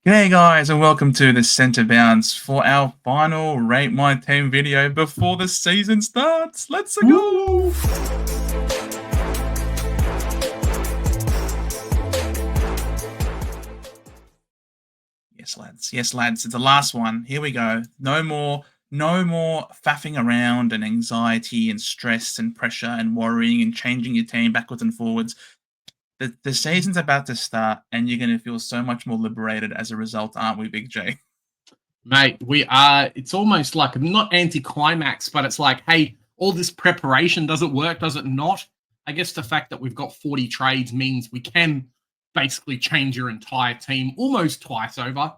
G'day guys and welcome to the Centre Bounce for our final Rate My Team video before the season starts. Let's go! Woo! Yes, lads. Yes, lads. It's the last one. Here we go. No more faffing around and anxiety and stress and pressure and worrying and changing your team backwards and forwards. The season's about to start and you're going to feel so much more liberated as a result, aren't we, Big J? Mate, we are. It's almost like not anticlimax, but it's like, hey, all this preparation, does it work? Does it not? I guess the fact that we've got 40 trades means we can basically change your entire team almost twice over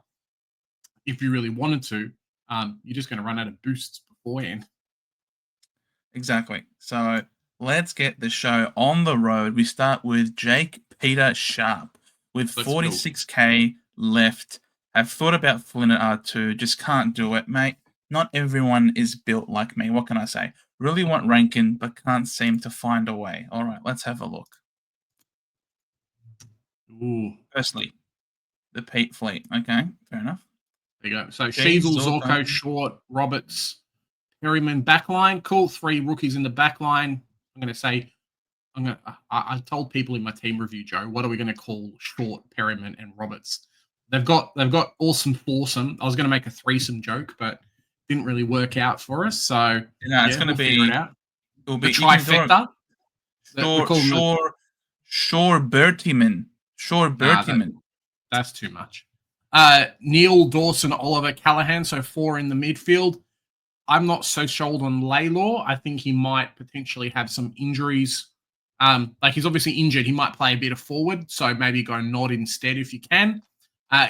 if you really wanted to. You're just going to run out of boosts beforehand. Exactly. So let's get the show on the road. We start with Jake Peter Sharp with Let's go. 46k left. I've thought about Flynn at R2, just can't do it, mate. Not everyone is built like me. What can I say? Really want Rankin, but can't seem to find a way. All right, let's have a look. Ooh. Firstly, the Pete Fleet. Okay, fair enough. There you go. So Sheezel, Zorko, Short, Roberts, Perryman backline. Cool. 3 rookies in the backline. I'm going to say, I told people in my team review, Joe, what are we going to call Short, Perryman, and Roberts? They've got awesome foursome. I was going to make a threesome joke, but didn't really work out for us. So No, it's going to be it out. It'll The be trifecta. Sure Bertiman. That's too much. Neil, Dawson, Oliver, Callahan. So 4 in the midfield. I'm not so sold on Laylor. I think he might potentially have some injuries. Like he's obviously injured. He might play a bit of forward. So maybe go Nod instead if you can.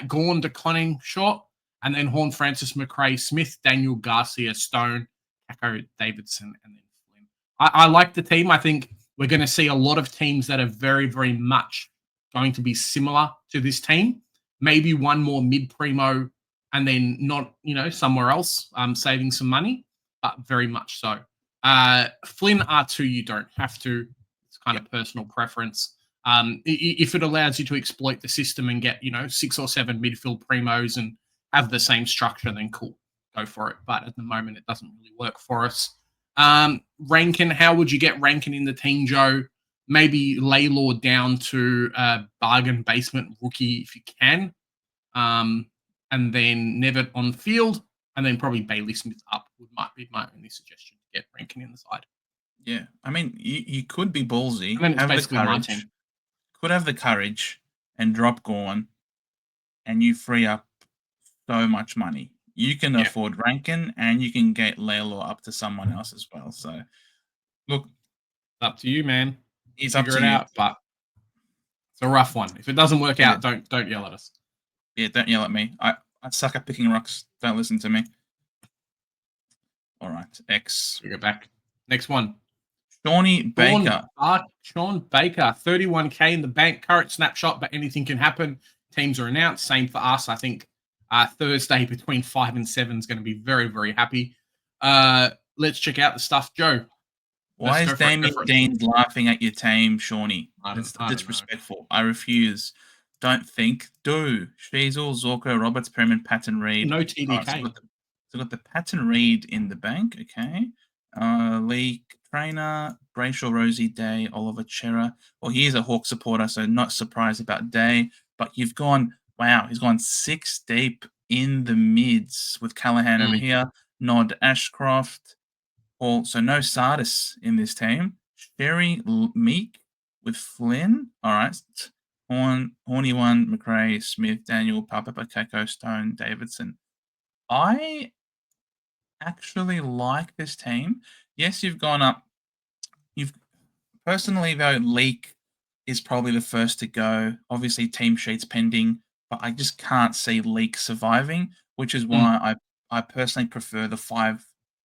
Gawn, DeConning, Short. And then Horn, Francis, McRae, Smith, Daniel, Garcia, Stone, Kako, Davidson, and then Flynn. I like the team. I think we're going to see a lot of teams that are very, very much going to be similar to this team. Maybe one more mid-primo and then not, somewhere else, saving some money, but very much so. Flynn R2, you don't have to. It's kind of personal preference. If it allows you to exploit the system and get, 6 or 7 midfield primos and have the same structure, then cool, go for it. But at the moment, it doesn't really work for us. Rankin, how would you get Rankin in the team, Joe? Maybe Laylor down to bargain basement rookie if you can. And then Nevitt on field, and then probably Bailey Smith up might be my only suggestion to get Rankin in the side. Yeah, I mean, you could be ballsy. And then it's basically my team. Could have the courage and drop Gawn, and you free up so much money. You can afford Rankin, and you can get Laylor up to someone else as well. So, look, it's up to you, man. It's up to you. Out, but it's a rough one. If it doesn't work out, don't yell at us. Yeah, don't yell at me. I suck at picking rocks. Don't listen to me. All right, X. We go back. Next one. Shawnee Baker. Sean Baker, 31k in the bank. Current snapshot, but anything can happen. Teams are announced. Same for us. I think Thursday between 5 and 7 is going to be very, very happy. Let's check out the stuff, Joe. Why is Damien Dean laughing at your team, Shawnee? It's disrespectful. I refuse. Don't think. Do. Sheezel, Zorko, Roberts, Perryman, Patton, Reed. No TDK. Right, so got the Patton Reed in the bank. Okay. Lee, Trainer, Brayshaw, Rosie, Day, Oliver, Chera. Well, he is a Hawk supporter, so not surprised about Day. But you've gone, wow, he's gone 6 deep in the mids with Callahan over here. Nod, Ashcroft. Paul, so no Sardis in this team. Sherry, Meek with Flynn. All right. Horny one, McRae, Smith, Daniel, Papa, Kako, Stone, Davidson. I actually like this team. Yes, you've gone up. Personally, though, Leak is probably the first to go. Obviously, team sheets pending, but I just can't see Leak surviving, which is why I personally prefer the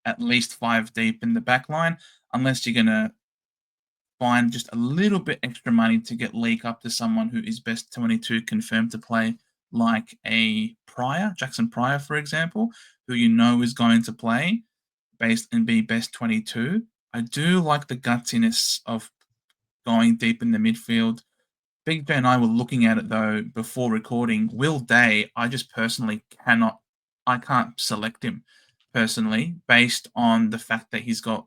at least 5 deep in the back line, unless you're going to find just a little bit extra money to get Leak up to someone who is best 22 confirmed to play, like a Pryor, Jackson Pryor, for example, who is going to play and be best 22. I do like the gutsiness of going deep in the midfield. Big J and I were looking at it though before recording. Will Day, I just personally I can't select him personally based on the fact that he's got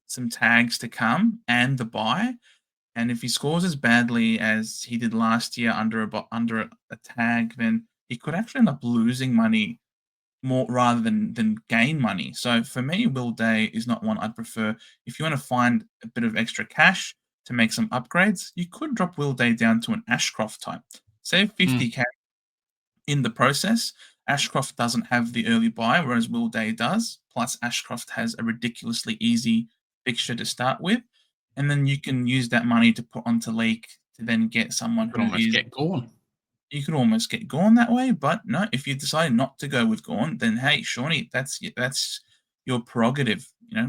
some tags to come and the buy. And if he scores as badly as he did last year under a tag, then he could actually end up losing money more rather than gain money. So for me, Will Day is not one I'd prefer. If you want to find a bit of extra cash to make some upgrades, you could drop Will Day down to an Ashcroft type. Save Mm, 50k in the process. Ashcroft doesn't have the early buy, whereas Will Day does. Plus, Ashcroft has a ridiculously easy fixture to start with. And then you can use that money to put onto Leak to then get you someone could who almost is get gone. you could almost get Gorn that way, but no, if you decide not to go with Gorn, then hey, Shawnee, that's your prerogative.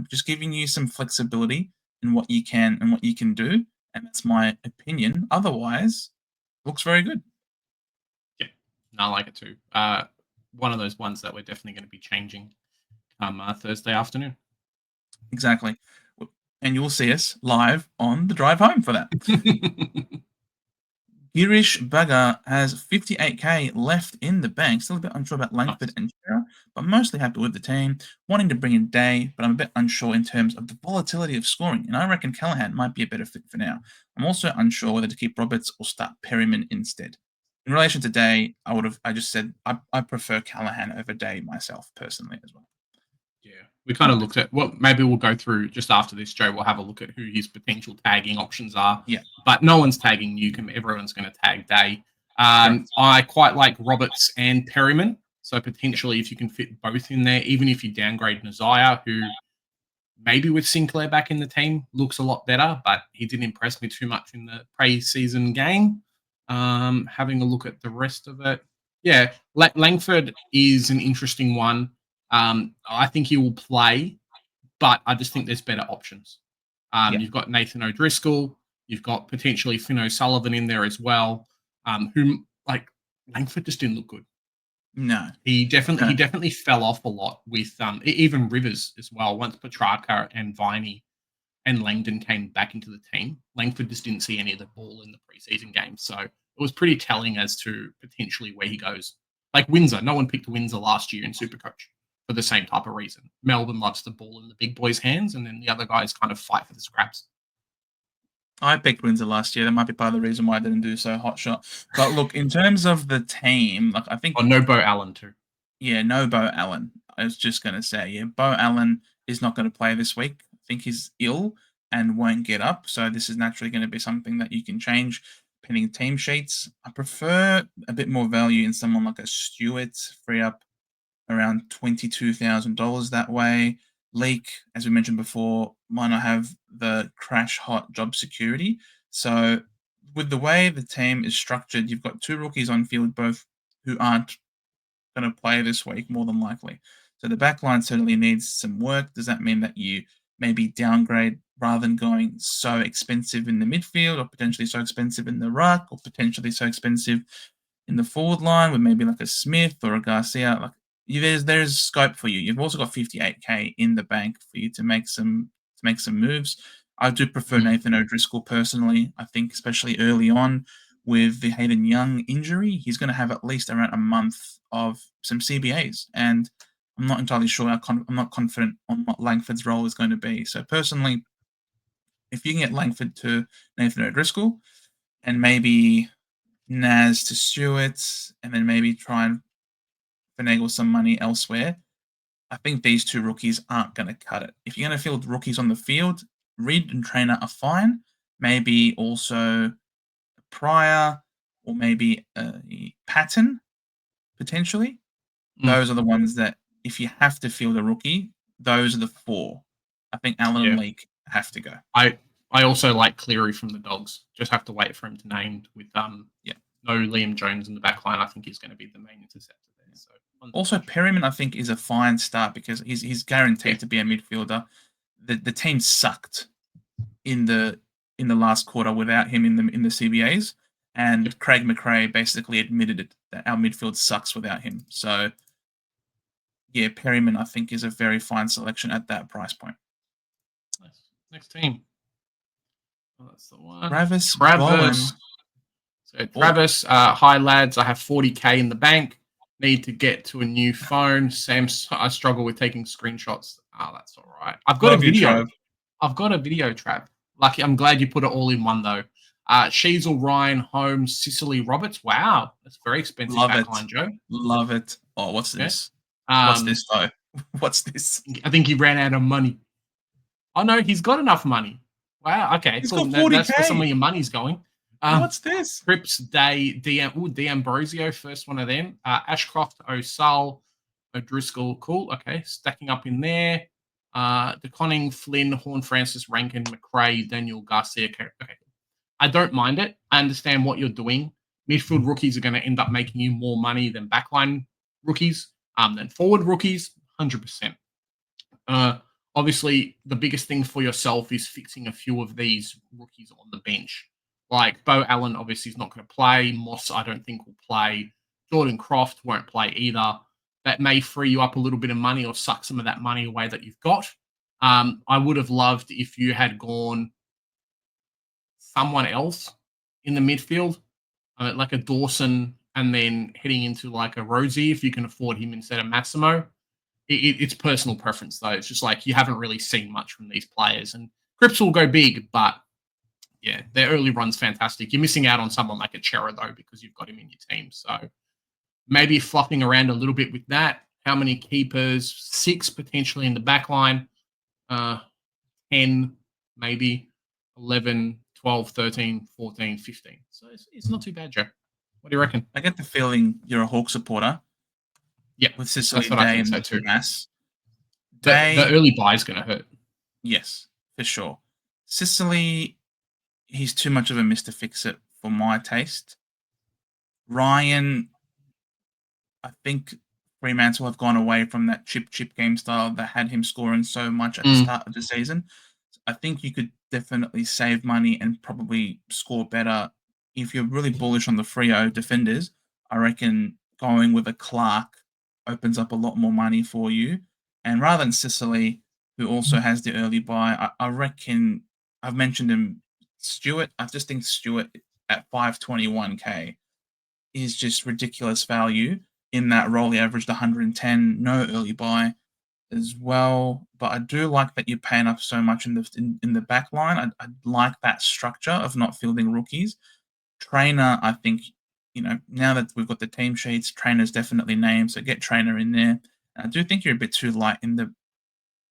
Just giving you some flexibility in what you can and what you can do, and that's my opinion. Otherwise, looks very good. Yeah, no, I like it too. One of those ones that we're definitely going to be changing come Thursday afternoon. Exactly. And you'll see us live on the drive home for that. Girish Bagger has 58k left in the bank. Still a bit unsure about Langford Nice. and Chera, but mostly happy with the team. Wanting to bring in Day, but I'm a bit unsure in terms of the volatility of scoring, and I reckon Callahan might be a better fit for now. I'm also unsure whether to keep Roberts or start Perryman instead. In relation to Day, I just said I prefer Callahan over Day myself personally as well. Yeah, we kind of looked at maybe we'll go through just after this, Joe. We'll have a look at who his potential tagging options are. Yeah, But no one's tagging Newcomb. Everyone's going to tag Day. correct. I quite like Roberts and Perryman. So potentially, if you can fit both in there, even if you downgrade Nazaya, who maybe with Sinclair back in the team looks a lot better, but he didn't impress me too much in the pre-season game. Having a look at the rest of it, yeah, Langford is an interesting one. I think he will play, but I just think there's better options. Yeah, You've got Nathan O'Driscoll, you've got potentially Finn O'Sullivan in there as well, who like Langford just didn't look good. no, He definitely fell off a lot with even Rivers as well. Once Petrarca and Viney and Langdon came back into the team, Langford just didn't see any of the ball in the preseason games. So it was pretty telling as to potentially where he goes. Like Windsor, no one picked Windsor last year in Supercoach for the same type of reason. Melbourne loves the ball in the big boys' hands, and then the other guys kind of fight for the scraps. I picked Windsor last year. That might be part of the reason why I didn't do so hot shot. But look, in terms of the team, like I think Oh, no Bo Allen too. yeah, no Bo Allen. I was just going to say, yeah, Bo Allen is not going to play this week. I think he's ill and won't get up. So this is naturally going to be something that you can change pending team sheets. I prefer a bit more value in someone like a Stewart, free up around $22,000 that way. Leak, as we mentioned before, might not have the crash hot job security. So with the way the team is structured, you've got two rookies on field, both who aren't going to play this week, more than likely. So the back line certainly needs some work. Does that mean that you maybe downgrade rather than going so expensive in the midfield or potentially so expensive in the ruck or potentially so expensive in the forward line with maybe like a Smith or a Garcia? Like there's scope for you. You've also got 58k in the bank for you to make some moves. I do prefer Mm. Nathan O'Driscoll personally. I think especially early on with the Hayden Young injury, he's going to have at least around a month of some CBAs, and I'm not entirely sure. I'm not confident on what Langford's role is going to be. So personally, if you can get Langford to Nathan O'Driscoll and maybe Naz to Stewart, and then maybe try and finagle some money elsewhere, I think these two rookies aren't going to cut it. If you're going to field rookies on the field, Reed and Trainer are fine. Maybe also Pryor or maybe a Patton potentially. Mm. Those are the ones that if you have to field a rookie, those are the four. I think Allen and Yeah. Leake have to go. I I also like Cleary from the Dogs. Just have to wait for him to named with Yeah. no Liam Jones in the back line. I think he's going to be the main interceptor there. So Also, Perryman, I think, is a fine start because he's guaranteed yeah, to be a midfielder. The team sucked in the last quarter without him in the CBAs, yep. and Craig McRae basically admitted it that our midfield sucks without him. So yeah, Perryman I think is a very fine selection at that price point. Nice. Next team. Oh, that's the one. Travis Travis. Bowen. So Travis, hi lads, I have 40k in the bank. Need to get to a new phone. Sam, I struggle with taking screenshots. That's all right. I've got Love a you, video. Trav. I've got a video, Trav. Lucky, I'm glad you put it all in one though. Sheasel, Ryan, Holmes, Cicely, Roberts. Wow, that's very expensive Love it. backline, Joe. Love it. Oh, what's Okay. this? What's this, though? What's this? I think he ran out of money. Oh no, he's got enough money. Wow. Okay, He's cool. got That's where some 40K. of your money's going. What's this? Cripps, Day, D'Ambrosio, first one of them. Ashcroft, O'Sull, O'Driscoll, cool. Okay, stacking up in there. DeConning, Flynn, Horn, Francis, Rankin, McRae, Daniel Garcia. Okay, I don't mind it. I understand what you're doing. Midfield rookies are going to end up making you more money than backline rookies, than forward rookies, 100%. Obviously, the biggest thing for yourself is fixing a few of these rookies on the bench. Like Bo Allen, obviously, is not going to play. Moss, I don't think, will play. Jordan Croft won't play either. That may free you up a little bit of money or suck some of that money away that you've got. I would have loved if you had gone someone else in the midfield, like a Dawson, and then heading into like a Rosie if you can afford him instead of Massimo. It's personal preference though. It's just like you haven't really seen much from these players, and Cripps will go big, but yeah, their early run's fantastic. You're missing out on someone like a Chera though because you've got him in your team. So maybe fluffing around a little bit with that. How many keepers? 6 potentially in the back line. 10, maybe 11, 12, 13, 14, 15. So it's not too bad, Joe. What do you reckon? I get the feeling you're a Hawk supporter. Yeah, With Cicely, that's what I Day, think so and too. Mass. The early buy is going to hurt. Yes, for sure. Cicely, he's too much of a Mr. Fix-It for my taste. Ryan, I think Fremantle have gone away from that chip game style that had him scoring so much at the start of the season. I think you could definitely save money and probably score better. If you're really bullish on the Freo defenders, I reckon going with a Clark opens up a lot more money for you. And rather than Sicily, who also has the early buy, I reckon I've mentioned him, Stewart. I just think Stewart at 521k is just ridiculous value in that role. He averaged 110, no early buy as well. But I do like that you're paying up so much in the back line. I like that structure of not fielding rookies. Trainer, I think, now that we've got the team sheets, Trainer's definitely named, so get Trainer in there. I do think you're a bit too light in the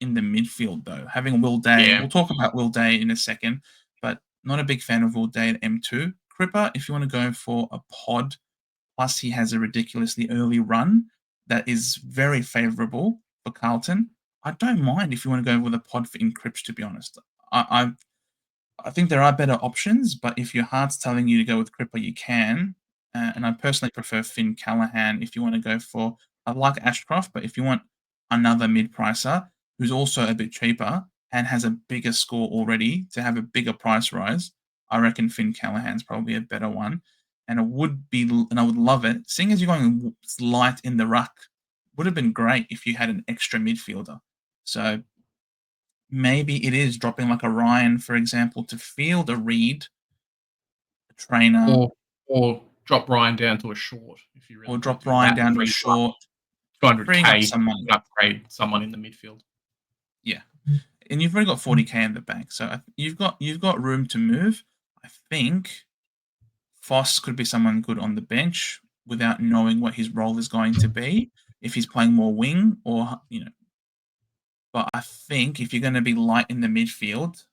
midfield though. Having Will Day, Yeah. we'll talk about Will Day in a second, but not a big fan of Will Day at M2. Cripper, if you want to go for a pod, plus he has a ridiculously early run that is very favourable for Carlton. I don't mind if you want to go with a pod for Cripps, to be honest. I think there are better options, but if your heart's telling you to go with Cripper, you can. And I personally prefer Finn Callahan if you want to go for. I like Ashcroft, but if you want another mid-pricer who's also a bit cheaper and has a bigger score already to have a bigger price rise, I reckon Finn Callahan's probably a better one. And I would love it. Seeing as you're going light in the ruck, would have been great if you had an extra midfielder. So maybe it is dropping like a Ryan, for example, to field a Reed, a Trainer, or drop Ryan down to a short if you really or want drop to do Ryan that. down to a short, freeing up 200k some money. upgrade someone in the midfield. Yeah, and you've already got 40k in the bank, so you've got room to move. I think Foss could be someone good on the bench without knowing what his role is going to be if he's playing more wing or. But I think if you're going to be light in the midfield,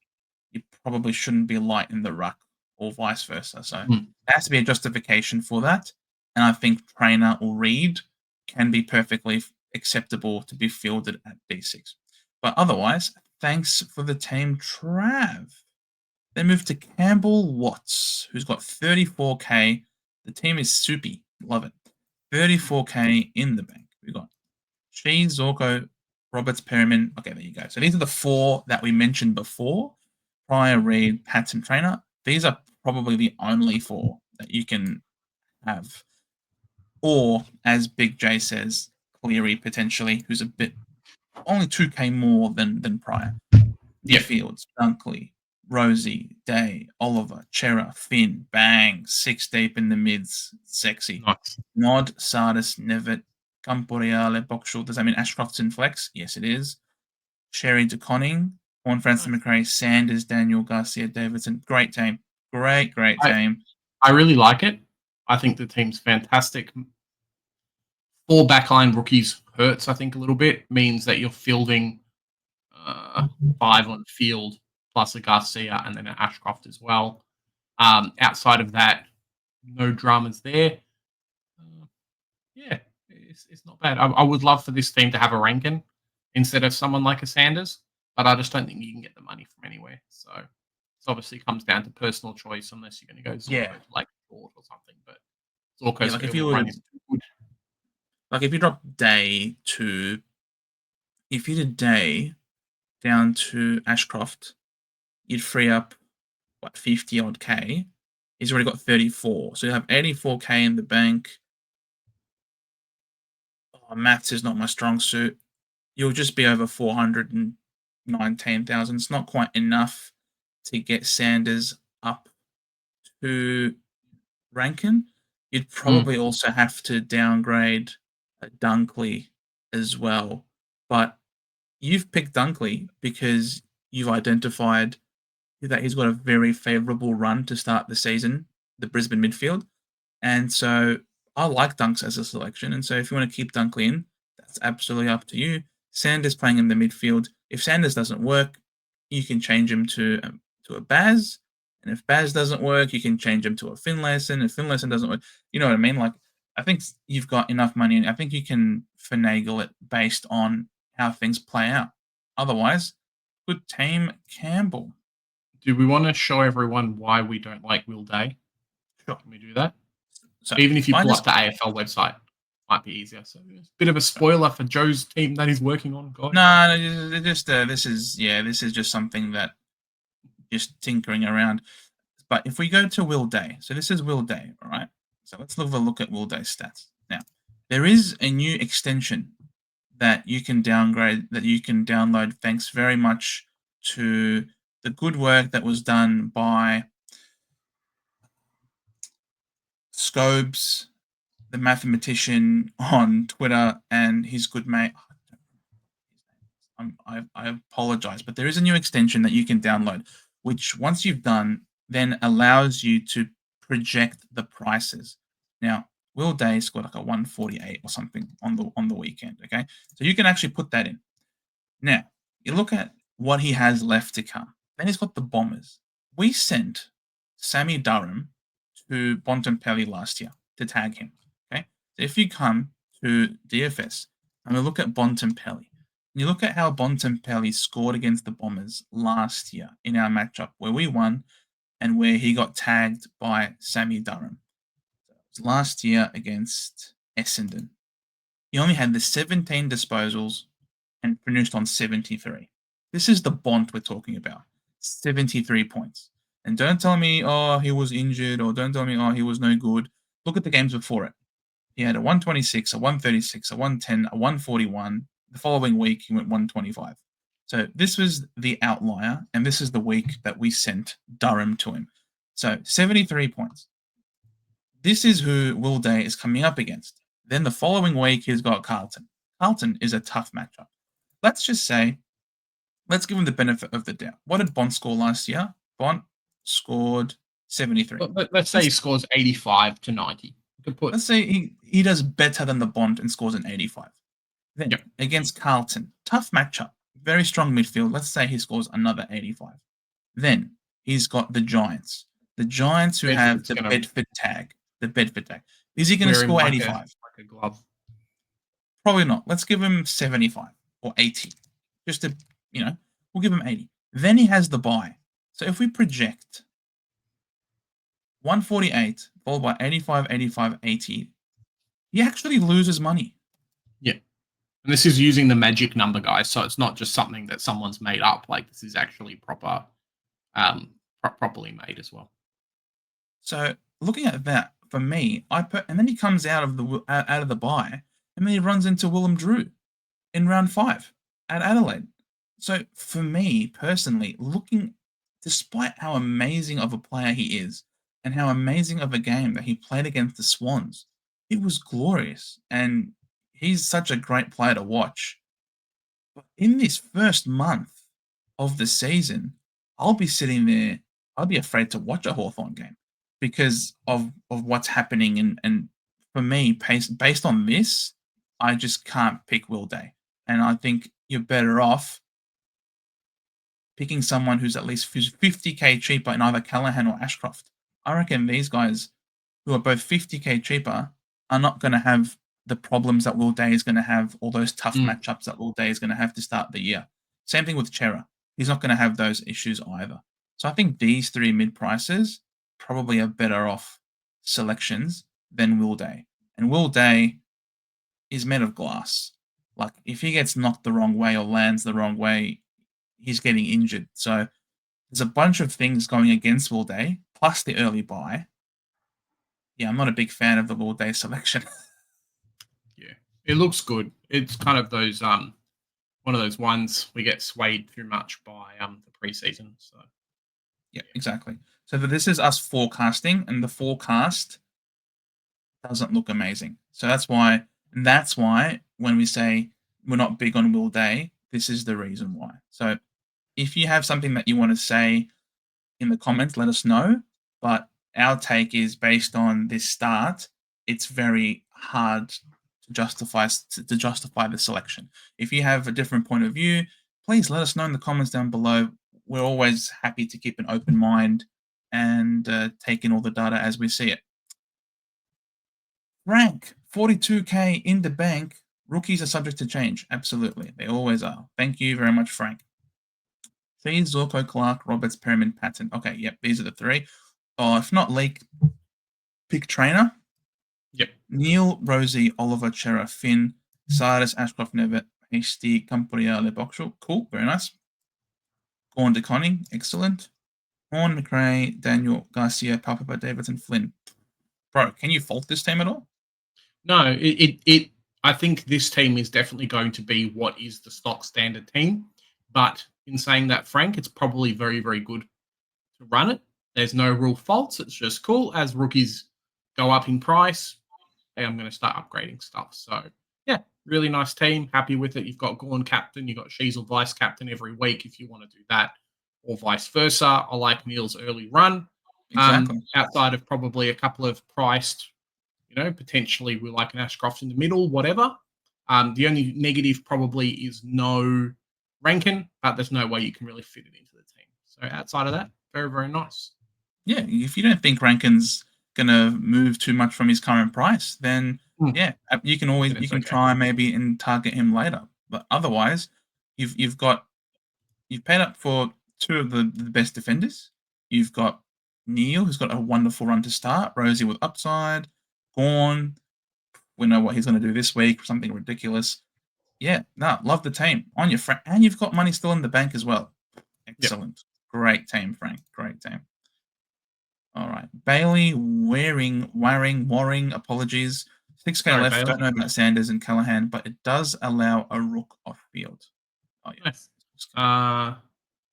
you probably shouldn't be light in the ruck or vice versa. So there has to be a justification for that. And I think Trainer or Reed can be perfectly acceptable to be fielded at D6. But otherwise, thanks for the team, Trav. Then move to Campbell Watts, who's got 34k. The team is soupy. Love it. 34k in the bank. We've got Cheese, Zorko, Roberts, Perryman. Okay, there you go. So these are the 4 that we mentioned before. Pryor, Reed, Patton, Trainer. These are probably the only 4 that you can have. Or, as Big J says, Cleary potentially, who's a bit only 2k more than Pryor. Yeah. Fields, Dunkley, Rosie, Day, Oliver, Chera, Finn, Bang, 6 deep in the mids, sexy. Nice. Nod, Sardis, Nevet, Camporeale, Boxall. Does that mean Ashcroft's in flex? Yes, it is. Sherry to Conning, Horn, Francis Nice. McRae, Sanders, Daniel, Garcia, Davidson. Great team. Great I team. I really like it. I think the team's fantastic. 4 backline rookies hurts, I think, a little bit. Means that you're fielding 5 on field plus a Garcia and then an Ashcroft as well. Outside of that, no dramas there. Uh, yeah, it's not bad. I would love for this team to have a Rankin instead of someone like a Sanders, but I just don't think you can get the money from anywhere. So it obviously comes down to personal choice unless you're going to go Zorko Yeah. to like Ford or something. But Yeah, Zorko's like if field you run would, is too good. like if you drop Day to, if you did Day down to Ashcroft, you'd free up what 50 odd K. He's already got 34, so you have 84K in the bank. Oh, maths is not my strong suit. You'll just be over 419,000. It's not quite enough to get Sanders up to Rankin. You'd probably also have to downgrade Dunkley as well. But you've picked Dunkley because you've identified that he's got a very favourable run to start the season, the Brisbane midfield. And so I like Dunks as a selection. And so if you want to keep Dunkley in, that's absolutely up to you. Sanders playing in the midfield. If Sanders doesn't work, you can change him to a Baz. And if Baz doesn't work, you can change him to a Finlayson. If Finlayson doesn't work, you know what I mean? Like, I think you've got enough money, and I think you can finagle it based on how things play out. Otherwise, good team Campbell. Do we want to show everyone why we don't like Will Day? Sure. Can we do that? So Even if you I pull just up the AFL website, might be easier. So it's a bit of a spoiler for Joe's team that he's working on, guys. no, just this is just something that just tinkering around. But if we go to Will Day, so this is Will Day, all right? So let's have a look at Will Day's stats. Now, there is a new extension that you can downgrade, that you can download, thanks very much to the good work that was done by Scobes, the mathematician on Twitter, and his good mate. I apologize, but there is a new extension that you can download, which once you've done, then allows you to project the prices. Now, Will Day scored like a 148 or something on the weekend. Okay, so you can actually put that in. Now, you look at what he has left to come. Then he's got the Bombers. We sent Sammy Durham to Bontempelli last year to tag him. Okay, so if you come to DFS and we look at Bontempelli, you look at how Bontempelli scored against the Bombers last year in our matchup where we won and where he got tagged by Sammy Durham. Last year against Essendon. He only had the 17 disposals and finished on 73. This is the Bont we're talking about. 73 points. And don't tell me, oh, he was injured, or don't tell me, oh, he was no good. Look at the games before it. He had a 126, a 136, a 110, a 141. The following week, he went 125. So this was the outlier, and this is the week that we sent Durham to him. So 73 points. This is who Will Day is coming up against. Then the following week, he's got Carlton. Carlton is a tough matchup. Let's just say, let's give him the benefit of the doubt. What did Bont score last year? Bont scored 73. Let's say he scores 85 to 90. Let's say he does better than the Bont and scores an 85. Then against Carlton, tough matchup, very strong midfield. Let's say he scores another 85. Then he's got the Giants. The Giants who have the Bedford tag. The Bedford tag. Is he going to score 85? Like a glove. Probably not. Let's give him 75 or 80. Just to, we'll give him 80. Then he has the bye. So if we project 148 followed by 85, 85, 80, he actually loses money. Yeah. And this is using the magic number, guys. So it's not just something that someone's made up. Like, this is actually properly made as well. So looking at that, for me, and then he comes out of the bye, and then he runs into Willem Drew in round 5 at Adelaide. So for me personally, looking despite how amazing of a player he is and how amazing of a game that he played against the Swans, it was glorious. And he's such a great player to watch. But in this first month of the season, I'll be sitting there, I'll be afraid to watch a Hawthorn game because of what's happening. And for me, based on this, I just can't pick Will Day. And I think you're better off picking someone who's at least 50k cheaper in either Callahan or Ashcroft. I reckon these guys who are both 50k cheaper are not going to have the problems that Will Day is going to have, all those tough matchups that Will Day is going to have to start the year. Same thing with Chera. He's not going to have those issues either. So I think these three mid prices probably are better off selections than Will Day. And Will Day is made of glass. Like if he gets knocked the wrong way or lands the wrong way, he's getting injured. So there's a bunch of things going against Will Day, plus the early buy. Yeah, I'm not a big fan of the Will Day selection. Yeah, it looks good. It's kind of those one of those ones we get swayed too much by the preseason. So yeah, exactly. So this is us forecasting, and the forecast doesn't look amazing. So that's why when we say we're not big on Will Day, this is the reason why. So if you have something that you want to say in the comments, let us know. But our take is based on this start. It's very hard to justify the selection. If you have a different point of view, please let us know in the comments down below. We're always happy to keep an open mind and take in all the data as we see it. Rank 42k in the bank. Rookies are subject to change. Absolutely, they always are. Thank you very much, Frank. Fee, Zorko, Clark, Roberts, Perriman, Patton. Okay, yep, these are the three. Oh, if not Leak, pick trainer. Yep. Neil, Rosie, Oliver, Chera, Finn, Sardis, Ashcroft, Nevitt, Hasty, Camporia, Leboxel. Cool, very nice. Gorn, DeConning, excellent. Horn, McRae, Daniel, Garcia, Palpapa, Davidson, Flynn. Bro, can you fault this team at all? No, I think this team is definitely going to be what is the stock standard team. But in saying that, Frank, it's probably very, very good to run it. There's no real faults. It's just cool. As rookies go up in price, hey, I'm going to start upgrading stuff. So, yeah, really nice team. Happy with it. You've got Gorn captain. You've got Sheasel vice captain every week if you want to do that, or vice versa. I like Neil's early run. Exactly. Outside of probably a couple of priced, potentially we like an Ashcroft in the middle, whatever. The only negative probably is no Rankin, but there's no way you can really fit it into the team. So outside of that, very, very nice. Yeah, if you don't think Rankin's gonna move too much from his current price, then yeah, you can try maybe and target him later. But otherwise, you've paid up for two of the best defenders. You've got Neil, who's got a wonderful run to start. Rosie with upside. Gorn, we know what he's going to do this week, something ridiculous. Yeah, no, love the team on your friend, and you've got money still in the bank as well. Excellent, great team, Frank. Great team. All right, Bailey, Waring. Apologies. 6k left. Bailey. Don't know about Sanders and Callahan, but it does allow a Rook off field. Oh yeah. Nice.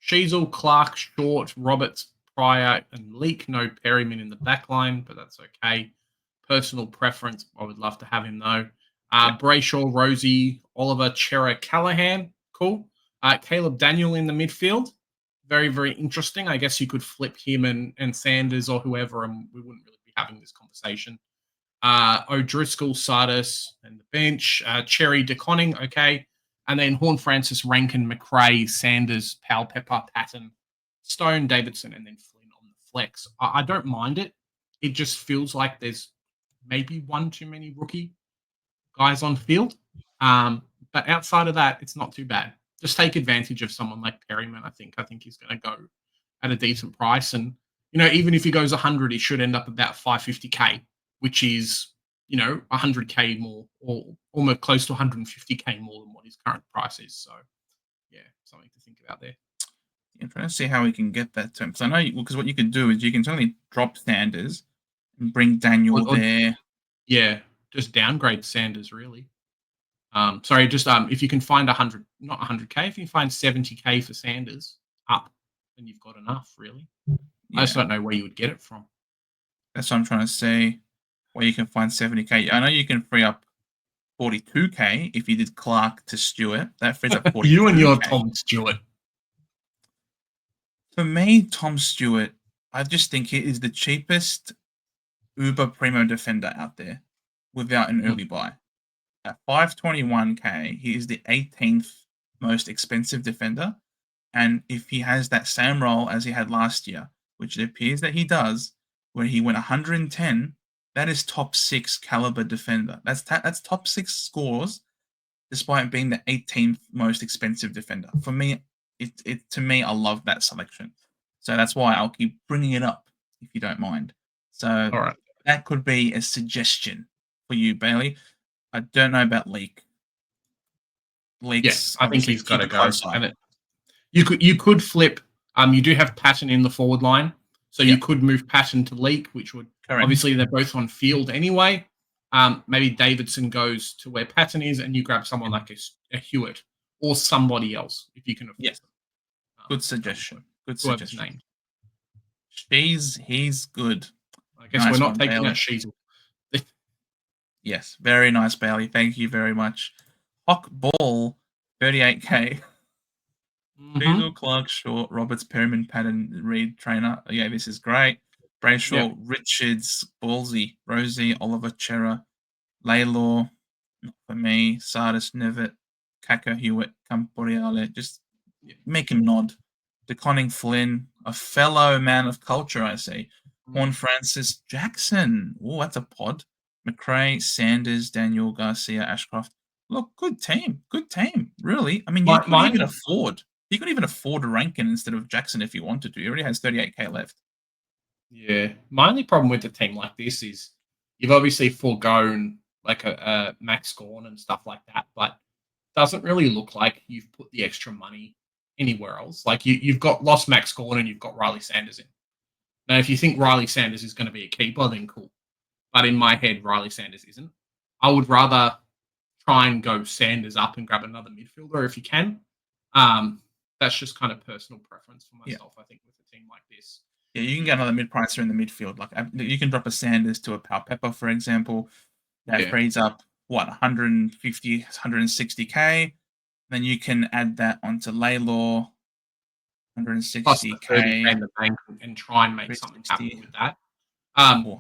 Sheasel, Clark, Short, Roberts, Pryor, and Leak. No Perryman in the back line, but that's okay. Personal preference. I would love to have him though. Brayshaw, Rosie, Oliver, Chera, Callahan. Cool. Caleb Daniel in the midfield. Very, very interesting. I guess you could flip him and Sanders or whoever, and we wouldn't really be having this conversation. O'Driscoll, Sardis, and the bench. Cherry, DeConning, okay. And then Horn, Francis, Rankin, McRae, Sanders, Powell, Pepper, Patton, Stone, Davidson, and then Flynn on the flex. I don't mind it. It just feels like there's maybe one too many rookie guys on field. But outside of that, it's not too bad. Just take advantage of someone like Perryman. I think he's going to go at a decent price. And, even if he goes 100, he should end up about 550k, which is, 100k more or almost close to 150k more than what his current price is. So, yeah, something to think about there. I'm trying to see how we can get that to him. Because I know, because what you can do is you can certainly drop Sanders and bring Daniel there. Yeah, just downgrade Sanders, really. If you can find 100, not 100k, if you can find 70k for Sanders up, then you've got enough, really. I just Yeah, don't know where you would get it from. that's what I'm trying to say. Where you can find 70k. I know you can free up 42k if you did Clark to Stewart. That frees up You and your 42k. Tom Stewart. For me, Tom Stewart, I just think he is the cheapest Uber Primo defender out there without an early buy. At 521k, he is the 18th most expensive defender. And if he has that same role as he had last year, which it appears that he does, where he went 110, that is top 6 caliber defender. That's top 6 scores, despite being the 18th most expensive defender. For me, to me, I love that selection. So that's why I'll keep bringing it up, if you don't mind. So All right. that could be a suggestion for you, Bailey. I don't know about Leak. Yeah, Leaks, I think obviously, he's got keep to a go. close eye. And you could flip. You do have Patton in the forward line, so you could move Patton to Leak, which would Correct. obviously they're both on field anyway. Maybe Davidson goes to where Patton is, and you grab someone like a Hewitt or somebody else if you can afford. Yes. Good suggestion. Good Whoever's suggestion. named. He's good. I guess Nice we're not one, taking Bailey. out Sheasel. Yes, very nice, Bailey. Thank you very much. Hawk Ball, 38k. Diesel, Clark, Short, Roberts, Perryman, Patton, Reed, Trainer. Yeah, this is great. Brayshaw, Richards, Ballsy, Rosie, Oliver, Chera, Laylor, not for me, Sardis, Nevitt, Kaka, Hewitt, Camporiale. Just make him nod. DeConning, Flynn, a fellow man of culture, I see. Horn Francis, Jackson. Oh, that's a pod. McRae, Sanders, Daniel, Garcia, Ashcroft. Look, good team. Good team. Really. I mean, you could even afford. You could even afford Rankin instead of Jackson if you wanted to. He already has 38k left. Yeah. My only problem with a team like this is you've obviously foregone like a Max Gorn and stuff like that, but doesn't really look like you've put the extra money anywhere else. Like you've got lost Max Gorn and you've got Riley Sanders in. Now, if you think Riley Sanders is going to be a keeper, then cool. But in my head, Riley Sanders isn't. I would rather try and go Sanders up and grab another midfielder if you can. That's just kind of personal preference for myself, I think, with a team like this. Yeah, you can get another mid-pricer in the midfield. Like you can drop a Sanders to a Pal Pepper, for example. That frees up, 150, 160k. Then you can add that onto Laylor, 160k. Plus the 30k in the bank and try and make something happen with that.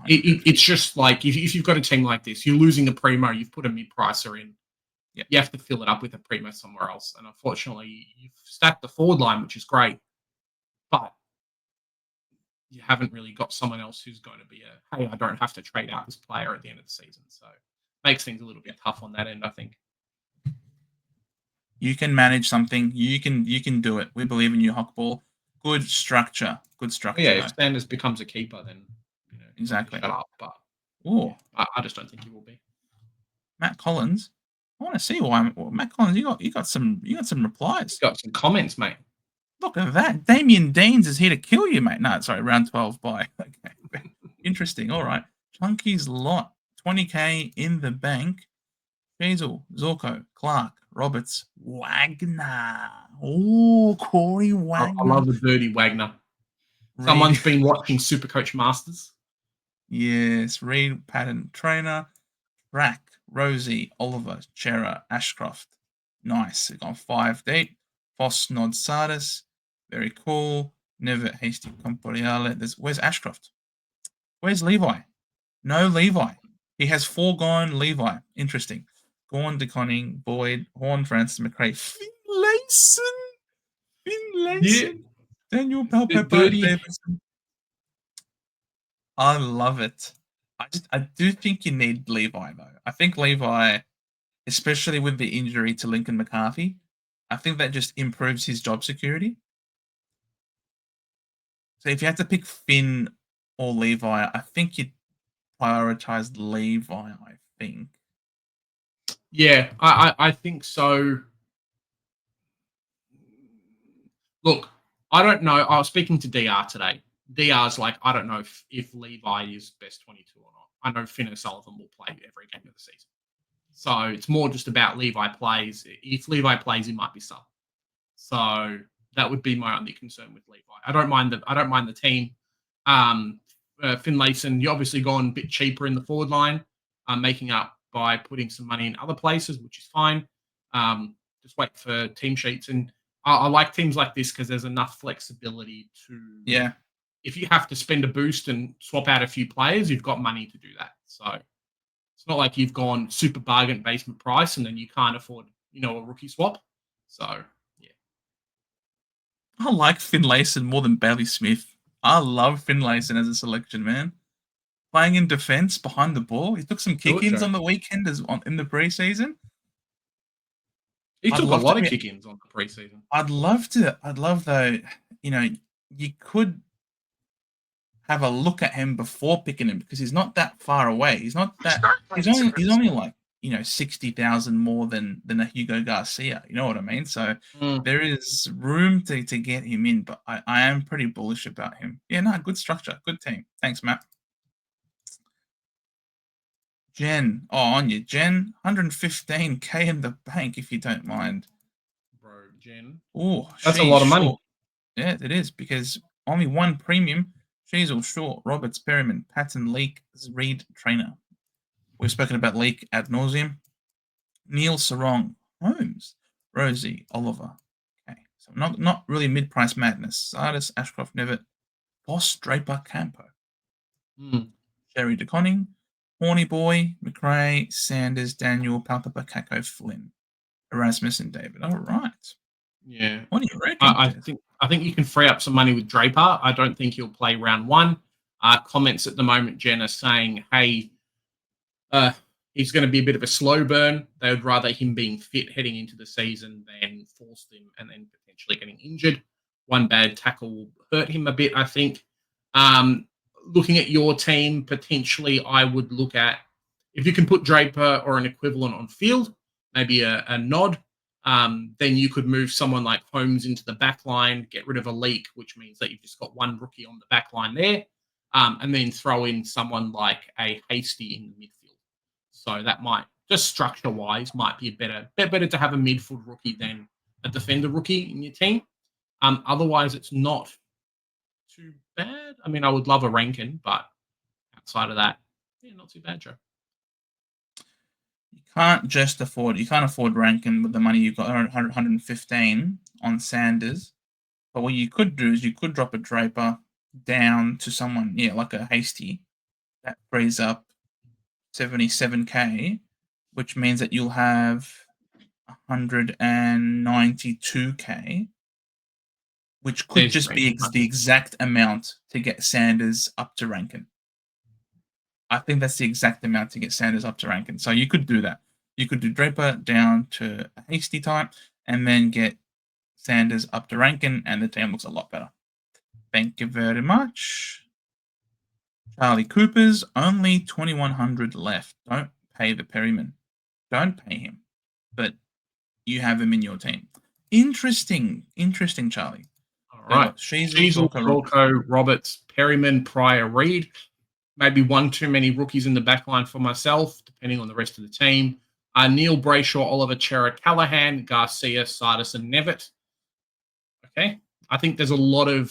It's just like if you've got a team like this, you're losing a primo, you've put a mid-pricer in. Yeah. You have to fill it up with a primo somewhere else. And unfortunately, you've stacked the forward line, which is great. But you haven't really got someone else who's going to be hey, I don't have to trade out this player at the end of the season. So makes things a little bit tough on that end, I think. You can manage something. You can do it. We believe in you, Hawkball. Good structure. Good structure. Yeah, if Sanders becomes a keeper, then exactly. Shut up. But I just don't think he will be. Matt Collins. I want to see why Matt Collins. You got some replies. You got some comments, mate. Look at that. Damien Deans is here to kill you, mate. No, sorry, round 12 by. Okay. Interesting. All right. Chunky's lot. 20k in the bank. Hazel, Zorko, Clark, Roberts, Wagner. Oh, Corey Wagner. I love the dirty Wagner. Someone's been watching Supercoach Masters. Yes. Reed, Patton, Trainer, Rack, Rosie, Oliver, Chera, Ashcroft. Nice. We've gone 5 deep. Foss, Nod, Sardis. Very cool. Never Hasty, Comporiale. Where's Ashcroft? Where's Levi? No Levi. He has foregone Levi. Interesting. Gorn, DeConning, Boyd, Horn, Francis, McRae, Finlayson, Daniel Palpepper, Davidson. I love it. I do think you need Levi though. I think Levi, especially with the injury to Lincoln McCarthy, I think that just improves his job security. So if you had to pick Finn or Levi, I think you'd prioritize Levi, I think. Yeah, I think so. Look, I don't know. I was speaking to DR today. DR's like, I don't know if Levi is best 22 or not. I know Finn O'Sullivan will play every game of the season. So it's more just about Levi plays. If Levi plays, he might be sub. So That would be my only concern with Levi. I don't mind the team. Finlayson, you obviously gone a bit cheaper in the forward line, making up by putting some money in other places, which is fine. Just wait for team sheets, and I like teams like this because there's enough flexibility to. Yeah. If you have to spend a boost and swap out a few players, you've got money to do that. So it's not like you've gone super bargain basement price and then you can't afford, a rookie swap. So yeah. I like Finlayson more than Bailey Smith. I love Finlayson as a selection, man. Playing in defense behind the ball. He took some kick-ins on the weekend in the preseason. He took a lot of kick-ins on the preseason. I'd love though, you could have a look at him before picking him because he's not that far away. He's only like 60,000 more than a Hugo Garcia. You know what I mean? So there is room to get him in, but I am pretty bullish about him. Yeah, no, good structure, good team. Thanks, Matt. Jen, on you, Jen. 115k in the bank if you don't mind, bro. Jen, oh, that's a lot of money. Yeah, it is because only one premium. She's all short. Roberts, Perryman, Patton, Leak, Reed, Trainer. We've spoken about Leak ad nauseum. Neil, Sarong, Holmes, Rosie, Oliver. Okay, so not really mid-price madness. Sardis, Ashcroft, Nevitt, Boss, Draper, Campo. Sherry DeConning, Horny Boy, McRae, Sanders, Daniel, Palpapa, Kako, Flynn, Erasmus, and David. All right. Yeah. What do you reckon? I think you can free up some money with Draper. I don't think he'll play round one. Comments at the moment, Jen, are saying, hey, he's going to be a bit of a slow burn. They would rather him being fit heading into the season than force him and then potentially getting injured. One bad tackle will hurt him a bit, I think. Looking at your team, potentially I would look at, if you can put Draper or an equivalent on field, maybe a nod, then you could move someone like Holmes into the back line, get rid of a Leak, which means that you've just got one rookie on the back line there, and then throw in someone like a Hasty in the midfield. So that might, just structure-wise, might be better to have a midfield rookie than a defender rookie in your team. Otherwise, it's not too bad. I mean, I would love a Rankin, but outside of that, yeah, not too bad, Joe. You can't afford Rankin with the money you've got, 115 on Sanders. But what you could do is you could drop a Draper down to someone, like a Hasty. That frees up 77k, which means that you'll have 192k, which could just be the exact amount to get Sanders up to Rankin. I think that's the exact amount to get Sanders up to Rankin. So you could do that. You could do Draper down to a Hasty type and then get Sanders up to Rankin, and the team looks a lot better. Thank you very much. Charlie Cooper's only 2,100 left. Don't pay the Perryman. Don't pay him. But you have him in your team. Interesting, Charlie. All right. Zorko, Roberts, Perryman, Pryor, Reed. Maybe one too many rookies in the back line for myself, depending on the rest of the team. Neil, Brayshaw, Oliver, Chera, Callahan, Garcia, Sardis, and Nevitt. Okay. I think there's a lot of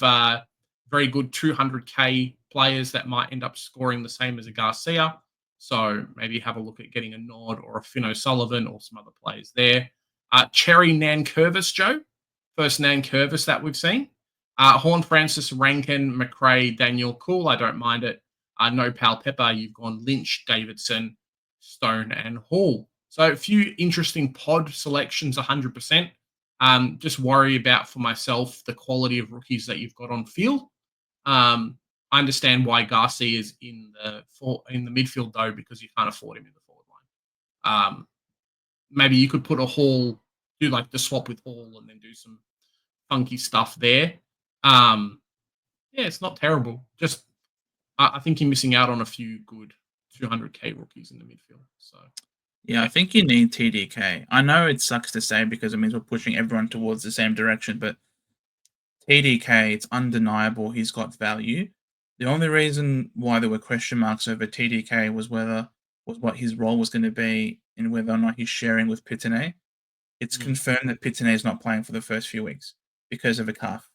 very good 200k players that might end up scoring the same as a Garcia. So maybe have a look at getting a Nod or a Finn O'Sullivan or some other players there. Cherry Nankervis, Joe. First Nankervis that we've seen. Horn Francis, Rankin, McRae, Daniel. Cool. I don't mind it. No Pal Pepper. You've gone Lynch, Davidson, Stone, and Hall. So a few interesting pod selections, 100%. Just worry about, for myself, the quality of rookies that you've got on field. I understand why Garcia is in the midfield, though, because you can't afford him in the forward line. Maybe you could put a Hall, do like the swap with Hall and then do some funky stuff there. Yeah, it's not terrible. Just I think you're missing out on a few good 200k rookies in the midfield. So yeah, I think you need TDK. I know it sucks to say because it means we're pushing everyone towards the same direction, but TDK, it's undeniable he's got value. The only reason why there were question marks over TDK was what his role was going to be and whether or not he's sharing with Pitane. It's confirmed that Pitane is not playing for the first few weeks. because of a calf.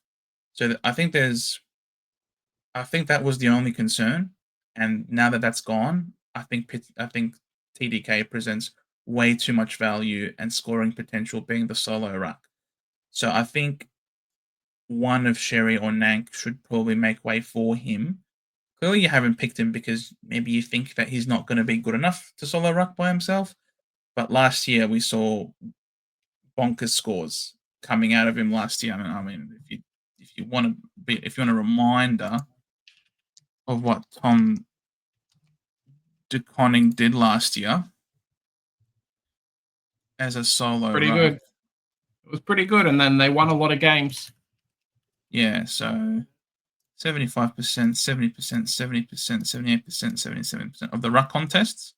So I think that was the only concern, and now that that's gone, I think TDK presents way too much value and scoring potential being the solo ruck. So I think one of Sherry or Nank should probably make way for him. Clearly, you haven't picked him because maybe you think that he's not going to be good enough to solo ruck by himself. But last year we saw bonkers scores coming out of him last year. I mean, if you want a reminder of what Tom DeConning did last year as a solo Pretty ruck. good. It was pretty good, and then they won a lot of games. Yeah, so 75%, 70%, 70%, 78%, 77% of the ruck contests.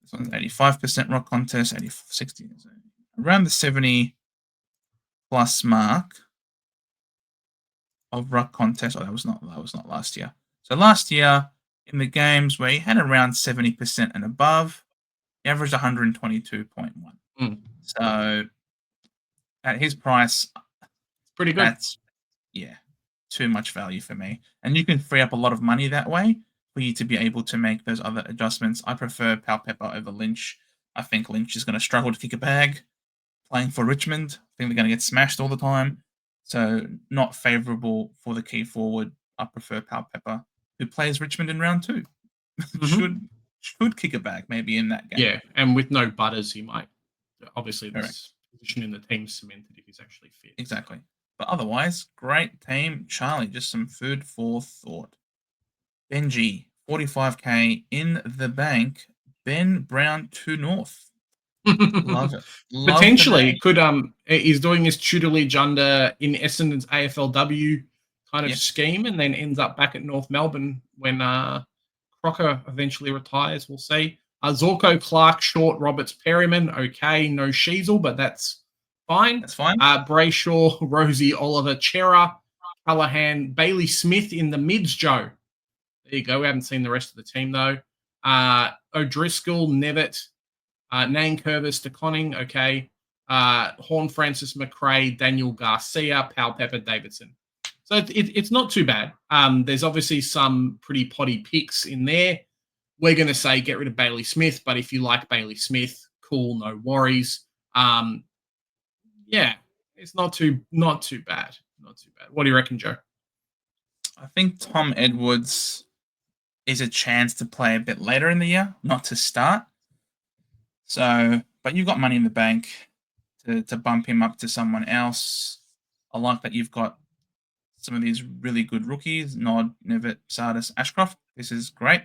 This one's 85% ruck contest, 80, 60, around the 70 plus mark of ruck contest. Oh, that was not last year. So last year in the games where he had around 70% and above, he averaged 122.1. So at his price, Pretty good. that's too much value for me. And you can free up a lot of money that way for you to be able to make those other adjustments. I prefer Palpepper over Lynch. I think Lynch is going to struggle to kick a bag playing for Richmond. I think they're going to get smashed all the time. So not favourable for the key forward. I prefer Palpepper, who plays Richmond in round 2. should kick a bag maybe in that game. Yeah, and with no Butters, he might. Obviously, Correct. this position in the team cemented if he's actually fit. Exactly. But otherwise, great team. Charlie, just some food for thought. Benji, 45k in the bank. Ben Brown to North. Love it. Potentially could he's doing his tutelage under in Essendon's AFLW kind of scheme, and then ends up back at North Melbourne when Crocker eventually retires. We'll see. Zorko, Clark, Short, Roberts, Perryman. Okay, no Sheasel, but that's fine. That's fine. Brayshaw, Rosie, Oliver, Chera, Callahan, Bailey Smith in the mids, Joe. There you go. We haven't seen the rest of the team, though. O'Driscoll, Nevitt, Nankervis, DeConning, okay. Horn, Francis, McRae, Daniel Garcia, Powell Pepper, Davidson. So it's not too bad. There's obviously some pretty potty picks in there. We're going to say get rid of Bailey Smith, but if you like Bailey Smith, cool, no worries. Yeah, it's not too bad. Not too bad. What do you reckon, Joe? I think Tom Edwards is a chance to play a bit later in the year, not to start. So, but you've got money in the bank to bump him up to someone else. I like that you've got some of these really good rookies, Nod, Nevitt, Sardis, Ashcroft. This is great.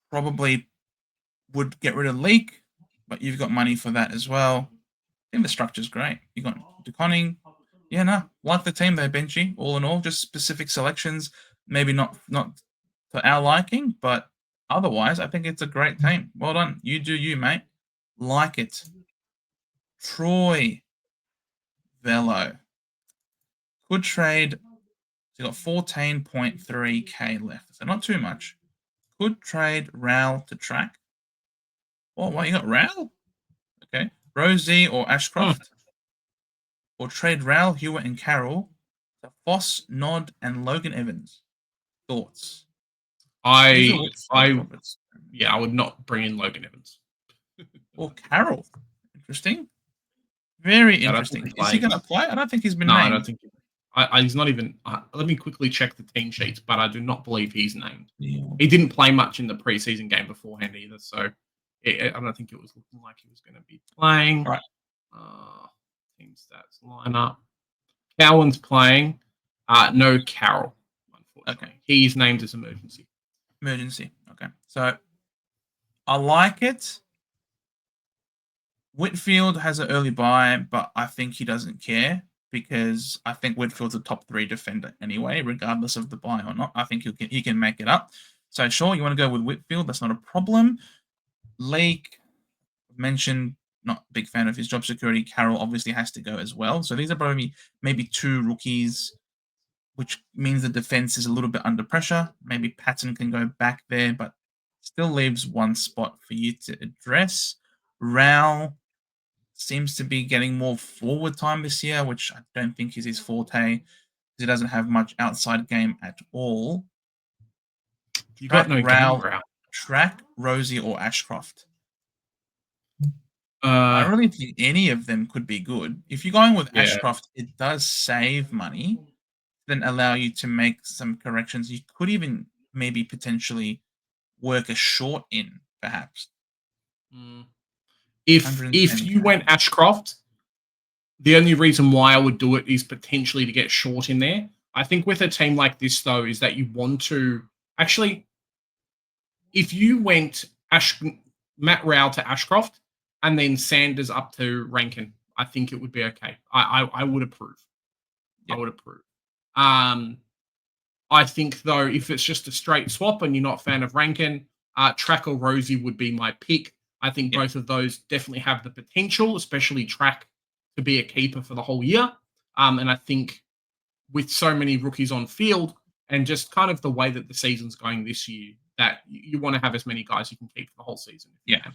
Probably would get rid of Leak, but you've got money for that as well. I think the structure's great. You got DeConning. Yeah, no, like the team there, Benchy. All in all, just specific selections. Maybe not for our liking, but otherwise, I think it's a great team. Well done. You do you, mate. Like it. Troy Velo. Could trade. So you got 14.3k left. So not too much. Could trade Raul to track. Oh, what, you got Raul? Okay. Rosie or Ashcroft. Or trade Raul, Hewitt, and Carroll to Foss, Nod, and Logan Evans. Thoughts? I would not bring in Logan Evans. Or Carroll. Interesting. Very interesting. Is he going to play? I don't think he's been named. I don't think he's not even. Let me quickly check the team sheets, but I do not believe he's named. Yeah. He didn't play much in the preseason game beforehand either, so I don't think it was looking like he was going to be playing. Right. Team stats lineup. Cowan's playing. No Carroll, unfortunately. Okay. He's named as emergency. Okay. So I like it. Whitfield has an early buy, but I think he doesn't care because I think Whitfield's a top 3 defender anyway, regardless of the buy or not. I think he can make it up. So sure, you want to go with Whitfield, that's not a problem. Leake mentioned, not a big fan of his job security. Carroll obviously has to go as well. So these are probably maybe 2 rookies, which means the defense is a little bit under pressure. Maybe Patton can go back there, but still leaves one spot for you to address. Raul, seems to be getting more forward time this year, which I don't think is his forte. He doesn't have much outside game at all. You got no game route. Track, Rosie, or Ashcroft. I Uh, don't really think any of them could be good. If you're going with yeah. Ashcroft, it does save money, then allow you to make some corrections. You could even maybe potentially work a short in, perhaps. If you 110K. went Ashcroft, the only reason why I would do it is potentially to get short in there. I think with a team like this, though, is that you want to actually, if you went Matt Rowell to Ashcroft and then Sanders up to Rankin, I think it would be okay. I would approve. Yep. I would approve. I think though, if it's just a straight swap and you're not a fan of Rankin, Track or Rosie would be my pick. I think both of those definitely have the potential, especially Track, to be a keeper for the whole year. And I think with so many rookies on field and just kind of the way that the season's going this year, that you want to have as many guys you can keep for the whole season. Yeah.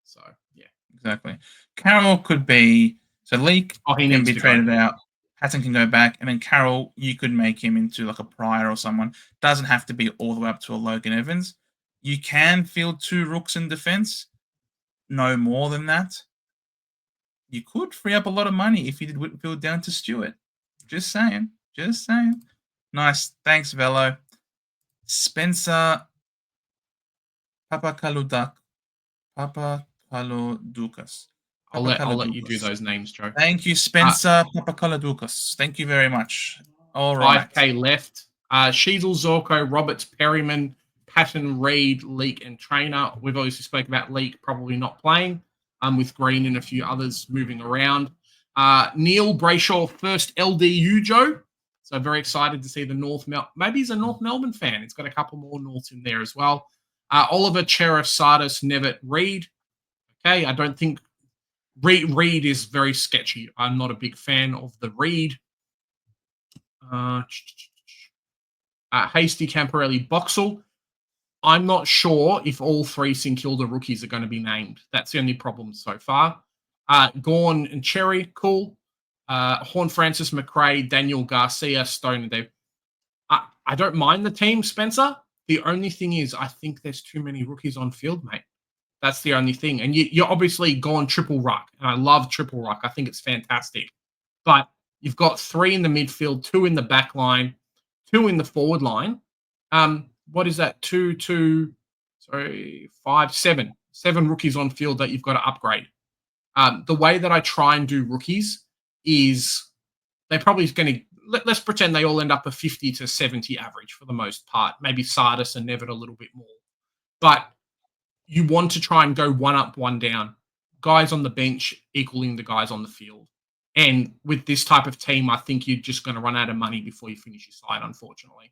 So, yeah. Exactly. Carroll could be, so Leak he can needs be to traded go. out. Hatton can go back, and then Carroll, you could make him into like a Pryor or someone. Doesn't have to be all the way up to a Logan Evans. You can field 2 rooks in defense. No more than that. You could free up a lot of money if you did Whitfield down to Stewart. Just saying. Just saying. Nice. Thanks, Velo. Spencer Papakaludukas. I'll let you do those names, Joe. Thank you, Spencer Papakaladoukas. Thank you very much. All right. 5K left. Sheasel, Zorko, Roberts, Perryman, Patton, Reed, Leak, and Trainer. We've obviously spoken about Leak probably not playing, with Green and a few others moving around. Neil Brayshaw, first LDU, Joe. So very excited to see the maybe he's a North Melbourne fan. It's got a couple more Norths in there as well. Oliver, Cherif, Sardis, Nevitt, Reed. Okay, I don't think Reed is very sketchy. I'm not a big fan of the Reed. Hasty, Camporelli, Boxall. I'm not sure if all 3 St Kilda rookies are going to be named. That's the only problem so far. Gorn and Cherry, cool. Horn, Francis, McRae, Daniel Garcia, Stone, and Dave. I don't mind the team, Spencer. The only thing is, I think there's too many rookies on field, mate. That's the only thing. And you're obviously gone triple ruck. And I love triple ruck. I think it's fantastic. But you've got 3 in the midfield, 2 in the back line, 2 in the forward line. What is that? 5, 7. 7 rookies on field that you've got to upgrade. The way that I try and do rookies is they're probably going to, let's pretend they all end up a 50 to 70 average for the most part. Maybe Sardis and Nevitt a little bit more. But you want to try and go one up, one down. Guys on the bench equaling the guys on the field. And with this type of team, I think you're just going to run out of money before you finish your side, unfortunately.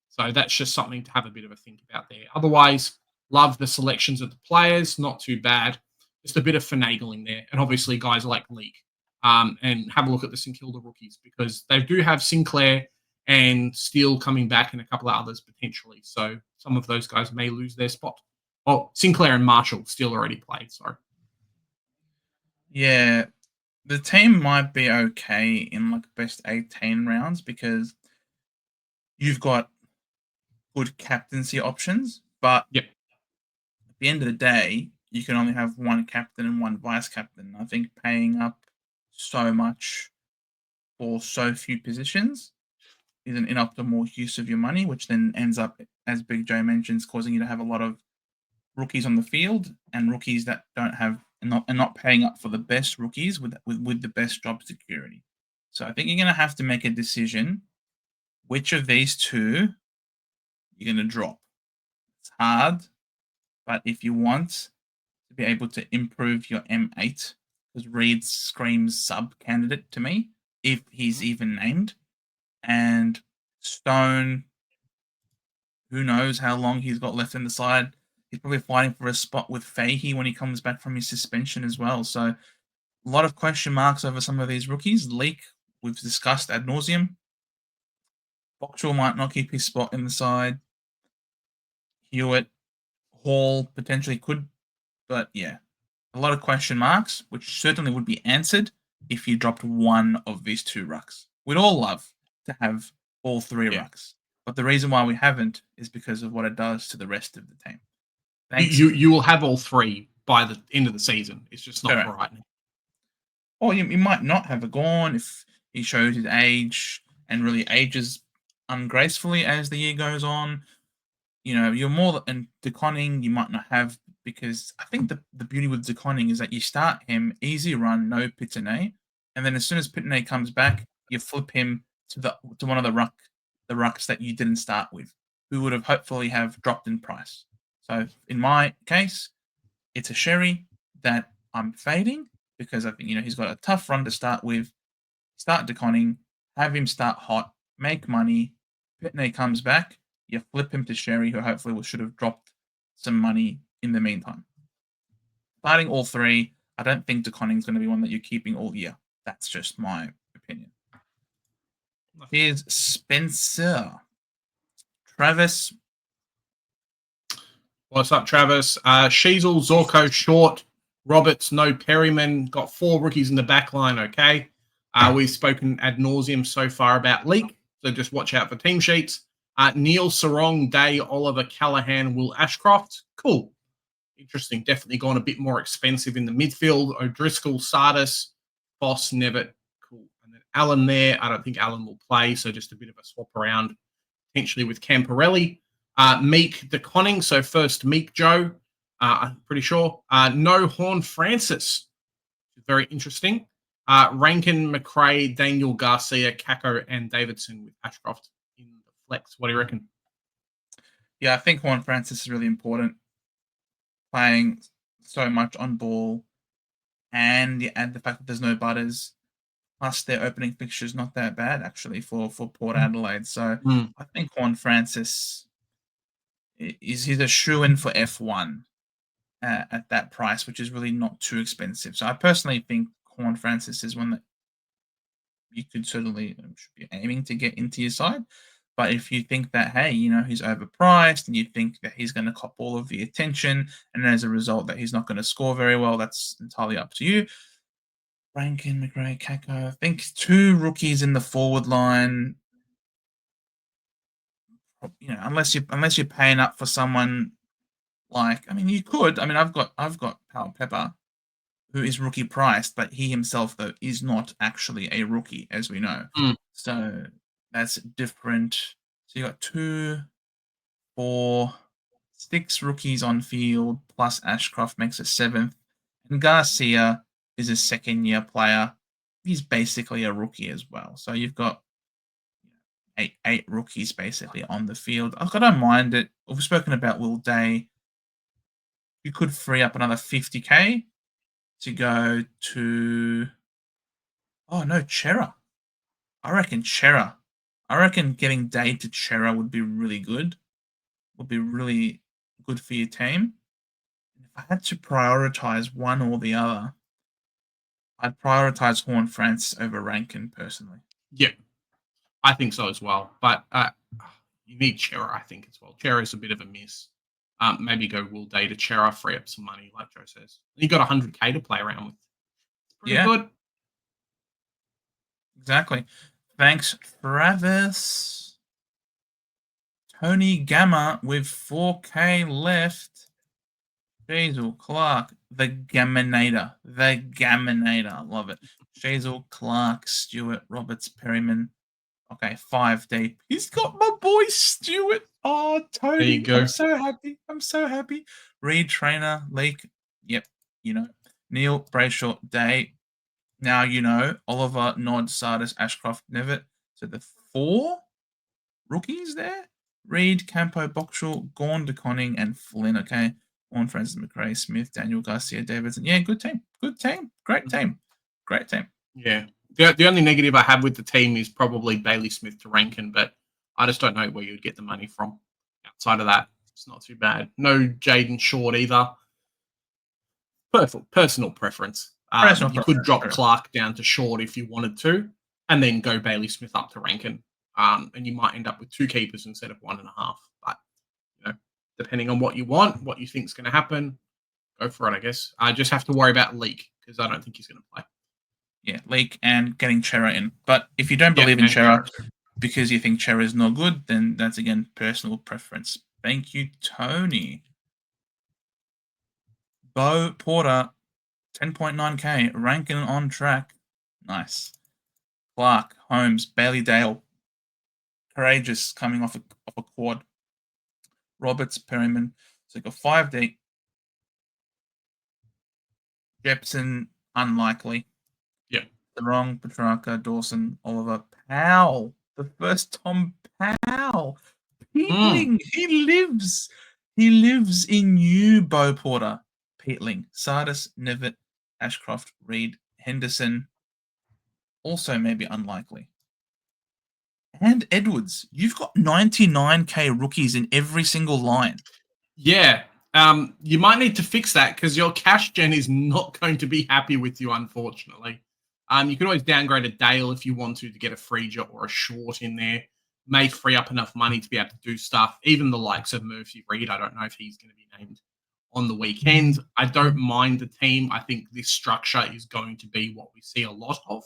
So that's just something to have a bit of a think about there. Otherwise, love the selections of the players. Not too bad. Just a bit of finagling there. And obviously, guys like Leak. And have a look at the St Kilda rookies because they do have Sinclair and Steele coming back and a couple of others potentially. So some of those guys may lose their spot. Oh, Sinclair and Marshall still already played. Sorry. Yeah, the team might be okay in like best 18 rounds because you've got good captaincy options, but Yep. at the end of the day, you can only have one captain and one vice captain. I think paying up so much for so few positions is an inoptimal use of your money, which then ends up, as Big Joe mentions, causing you to have a lot of rookies on the field and rookies that don't have and not paying up for the best rookies with the best job security. So I think you're going to have to make a decision which of these 2 you're going to drop. It's hard, but if you want to be able to improve your M8, because Reed screams sub candidate to me, if he's even named, and Stone, who knows how long he's got left in the side. He's probably fighting for a spot with Fahey when he comes back from his suspension as well. So a lot of question marks over some of these rookies. Leak, we've discussed ad nauseum. Boxall might not keep his spot in the side. Hewitt, Hall potentially could, but yeah. a lot of question marks, which certainly would be answered if you dropped one of these two rucks. We'd all love to have all three Yeah. rucks, but the reason why we haven't is because of what it does to the rest of the team. Thanks. You will have all three by the end of the season. It's just not Correct. for right now. Or you might not have a Gorn if he shows his age and really ages ungracefully as the year goes on. You're more and deconning you might not have, because I think the beauty with deconning is that you start him easy run, no Pitane, and then as soon as Pitane comes back, you flip him to one of the rucks that you didn't start with, who would have hopefully have dropped in price. So in my case, it's a Sherry that I'm fading because I think he's got a tough run to start with. Start deconning, have him start hot, make money. Pitney comes back, you flip him to Sherry, who hopefully should have dropped some money in the meantime. Starting all three, I don't think deconning is going to be one that you're keeping all year. That's just my opinion. Here's Spencer. Travis. What's up, Travis? Sheasel, Zorko, Short, Roberts, no Perryman. Got 4 rookies in the back line, okay? We've spoken ad nauseum so far about Leak, so just watch out for team sheets. Neil, Sarong, Day, Oliver, Callahan, Will Ashcroft. Cool. Interesting. Definitely gone a bit more expensive in the midfield. O'Driscoll, Sardis, Boss, Nevitt. Cool. And then Allen there. I don't think Allen will play, so just a bit of a swap around, potentially with Camporelli. Meek, DeConning. So first Meek Joe, I'm pretty sure. No Horn Francis. Very interesting. Rankin, McRae, Daniel Garcia, Kako, and Davidson with Ashcroft in the flex. What do you reckon? Yeah, I think Juan Francis is really important. Playing so much on ball, and you add the fact that there's no Butters, plus their opening fixture is not that bad actually for Port Adelaide. So I think Juan Francis he's a shoe-in for F1 at that price, which is really not too expensive. So I personally think Juan Francis is one that you could certainly should be aiming to get into your side. But if you think that, hey, he's overpriced and you think that he's going to cop all of the attention and as a result that he's not going to score very well, that's entirely up to you. Rankin, McRae, Kako, I think 2 rookies in the forward line. Unless you're paying up for someone like, you could. I've got Powell Pepper, who is rookie priced, but he himself though is not actually a rookie, as we know. So that's different. So you got 2, 4, 6 rookies on field, plus Ashcroft makes a 7th. And Garcia is a 2nd-year player. He's basically a rookie as well. So you've got 8 rookies basically on the field. I don't mind it. We've spoken about Will Day. You could free up another 50k to go to... Oh, no, Chera. I reckon Chera. I reckon getting Day to Chera would be really good. Would be really good for your team. If I had to prioritize one or the other, I'd prioritize Horn Francis over Rankin personally. Yeah, I think so as well. But you need Chera, I think, as well. Chera is a bit of a miss. Maybe go Will Day to Chera, free up some money, like Joe says. You got 100k to play around with. It's pretty good. Exactly. Thanks, Travis. Tony Gamma with 4k left. Shazel Clark, the Gaminator. The Gaminator. Love it. Shazel Clark, Stewart, Roberts, Perryman. Okay, 5 deep. He's got my boy Stewart. Oh, Tony. There you go. I'm so happy. I'm so happy. Reed, Trainer, Leak. Yep. Neil, Brayshaw, Day. Now Oliver, Nod, Sardis, Ashcroft, Nevitt. So the 4 rookies there. Reed, Campo, Boxall, Gorn, DeConning, and Flynn. Okay. Horn, Francis, McRae, Smith, Daniel Garcia, Davidson. Yeah, good team. Good team. Great team. Great team. Yeah. The only negative I have with the team is probably Bailey Smith to Rankin, but I just don't know where you'd get the money from. Outside of that, it's not too bad. No Jaden Short either. Personal preference. You could drop Clark down to Short if you wanted to, and then go Bailey Smith up to Rankin. And you might end up with 2 keepers instead of 1.5. But, depending on what you want, what you think is going to happen, go for it, I guess. I just have to worry about Leak because I don't think he's going to play. Yeah, Leak and getting Chera in. But if you don't Yeah, believe in and Chera Chera too. because you think Chera is not good, then that's again personal preference. Thank you, Tony. Bo Porter, 10.9k, ranking on track. Nice. Clark, Holmes, Bailey Dale, Courageous coming off a quad. Roberts, Perryman. So you got 5 deep. Jepson, unlikely. Yeah. The wrong Petrarca, Dawson, Oliver, Powell. The first Tom Powell. Peatling. He lives in you, Bo Porter. Peatling. Sardis, Nevitt, Ashcroft, Reed, Henderson. Also maybe unlikely. And Edwards. You've got 99k rookies in every single line. Yeah. You might need to fix that because your cash gen is not going to be happy with you, unfortunately. You can always downgrade a Dale if you want to get a Freezer or a Short in there. May free up enough money to be able to do stuff. Even the likes of Murphy Reed, I don't know if he's going to be named on the weekend. I don't mind the team. I think this structure is going to be what we see a lot of.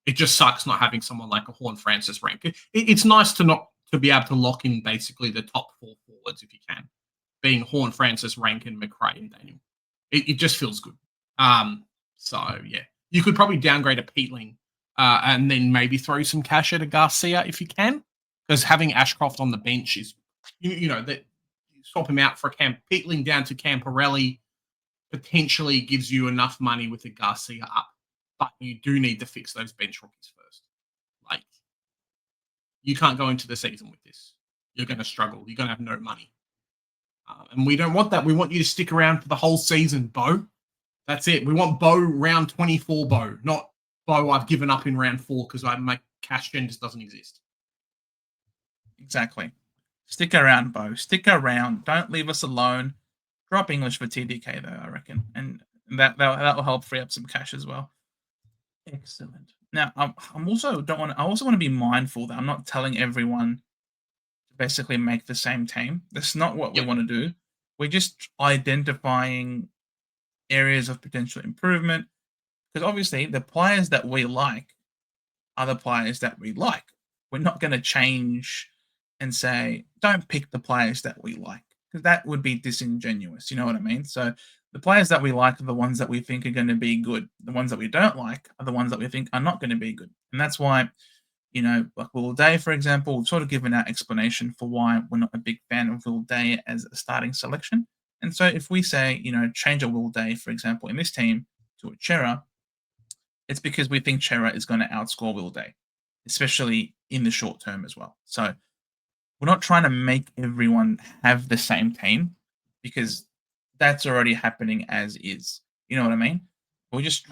It just sucks not having someone like a Horn Francis rank. It's nice to be able to lock in basically the top 4 forwards if you can, being Horn, Francis, Rankin, McRae, and Daniel. It just feels good. So yeah, you could probably downgrade a Peatling and then maybe throw some cash at a Garcia if you can, because having Ashcroft on the bench is, you know, that swap him out for Cam Peatling down to Camporelli potentially gives you enough money with a Garcia up, but you do need to fix those bench rookies first. Like, you can't go into the season with this. You're going to struggle. You're going to have no money. And we don't want that. We want you to stick around for the whole season, Bo. That's it. We want Bo round 24, Bo, not Bo, I've given up in round 4 because my cash gen just doesn't exist. Exactly. Stick around, Bo. Stick around. Don't leave us alone. Drop English for TDK, though, I reckon. And that will help free up some cash as well. Excellent. Now, I also want to be mindful that I'm not telling everyone to basically make the same team. That's not what we want to do. We're just identifying areas of potential improvement, because obviously the players that we like are the players that we like. We're not going to change and say, don't pick the players that we like, because that would be disingenuous. You know what I mean? So the players that we like are the ones that we think are going to be good. The ones that we don't like are the ones that we think are not going to be good. And that's why, like Will Day, for example, we've sort of given our explanation for why we're not a big fan of Will Day as a starting selection. And so if we say, change a Will Day, for example, in this team to a Chera, it's because we think Chera is going to outscore Will Day, especially in the short term as well. So we're not trying to make everyone have the same team, because that's already happening as is. You know what I mean? We're just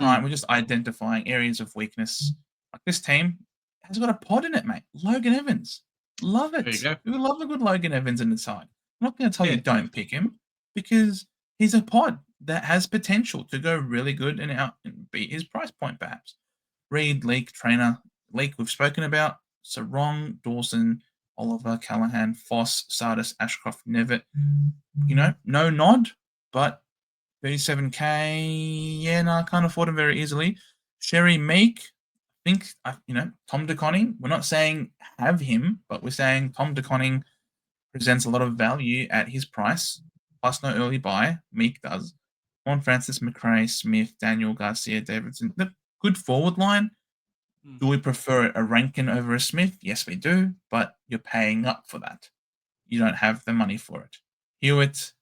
identifying areas of weakness. Like this team has got a pod in it, mate. Logan Evans. Love it. There you go. We love a good Logan Evans in the side. I'm not going to tell you don't pick him, because he's a pod that has potential to go really good and beat his price point, perhaps. Reed, Leak, Trainer. Leak we've spoken about. Sarong, Dawson, Oliver, Callahan, Foss, Sardis, Ashcroft, Nevitt. No nod, but 37k. Yeah, no, I can't afford him very easily. Sherry Meek. I think, Tom DeConning. We're not saying have him, but we're saying Tom DeConning presents a lot of value at his price, plus no early buy. Meek does. On Francis, McRae, Smith, Daniel, Garcia, Davidson. The good forward line. Do we prefer a Rankin over a Smith? Yes, we do, but you're paying up for that. You don't have the money for it. Hewitt,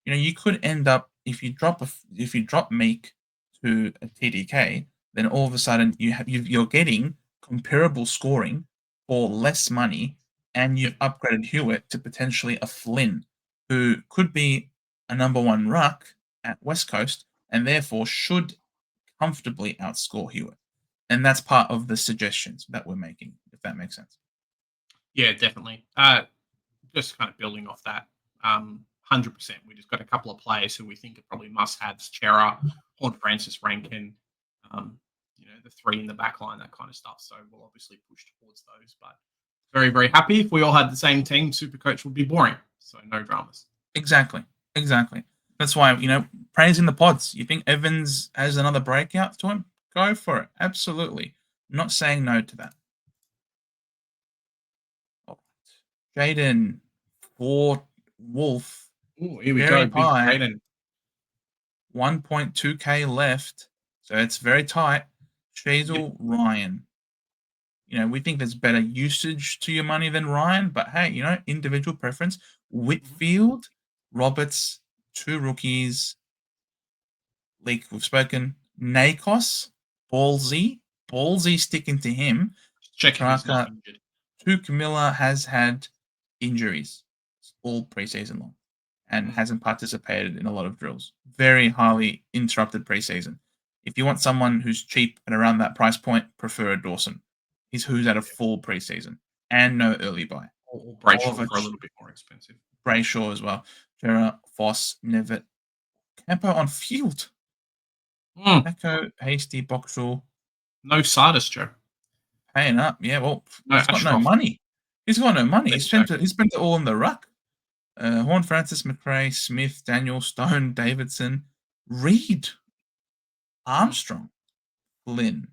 you could end up, if you drop Meek to a TDK, then all of a sudden you're getting comparable scoring for less money, and you've upgraded Hewitt to potentially a Flynn, who could be a number 1 ruck at West Coast, and therefore should comfortably outscore Hewitt. And that's part of the suggestions that we're making, if that makes sense. Yeah, definitely. Just kind of building off that, 100%. We just got a couple of players who we think are probably must-haves: Chera, Horn Francis, Rankin, the 3 in the back line, that kind of stuff. So we'll obviously push towards those. But very, very happy. If we all had the same team, Supercoach would be boring. So no dramas. Exactly. That's why, praising the pods. You think Evans has another breakout to him? Go for it. Absolutely. Not saying no to that. Oh, Jaden for Wolf. Oh, here we Very go. Big high. Jaden. 1.2K left. So it's very tight. Shazel, Ryan. We think there's better usage to your money than Ryan, but hey, individual preference. Whitfield, Roberts, 2 rookies. Leak, we've spoken. Nakos, ballsy sticking to him. Check if he's not Petrarca, injured. Tuke Miller has had injuries all preseason long and hasn't participated in a lot of drills. Very highly interrupted preseason. If you want someone who's cheap at around that price point, prefer a Dawson. He's who's at a full preseason and no early buy. Or Brayshaw Oliver, for a little bit more expensive. Brayshaw as well. Jera, Foss, Nevitt, Campo on field. Echo, Hasty, Boxall. No Sardis, Joe. Paying up. Yeah, well, No, he's got no Ashcroft. money. He's got no money. He Think spent it all on the Ruck. Horn, Francis, McRae, Smith, Daniel, Stone, Davidson, Reed, Armstrong, Flynn.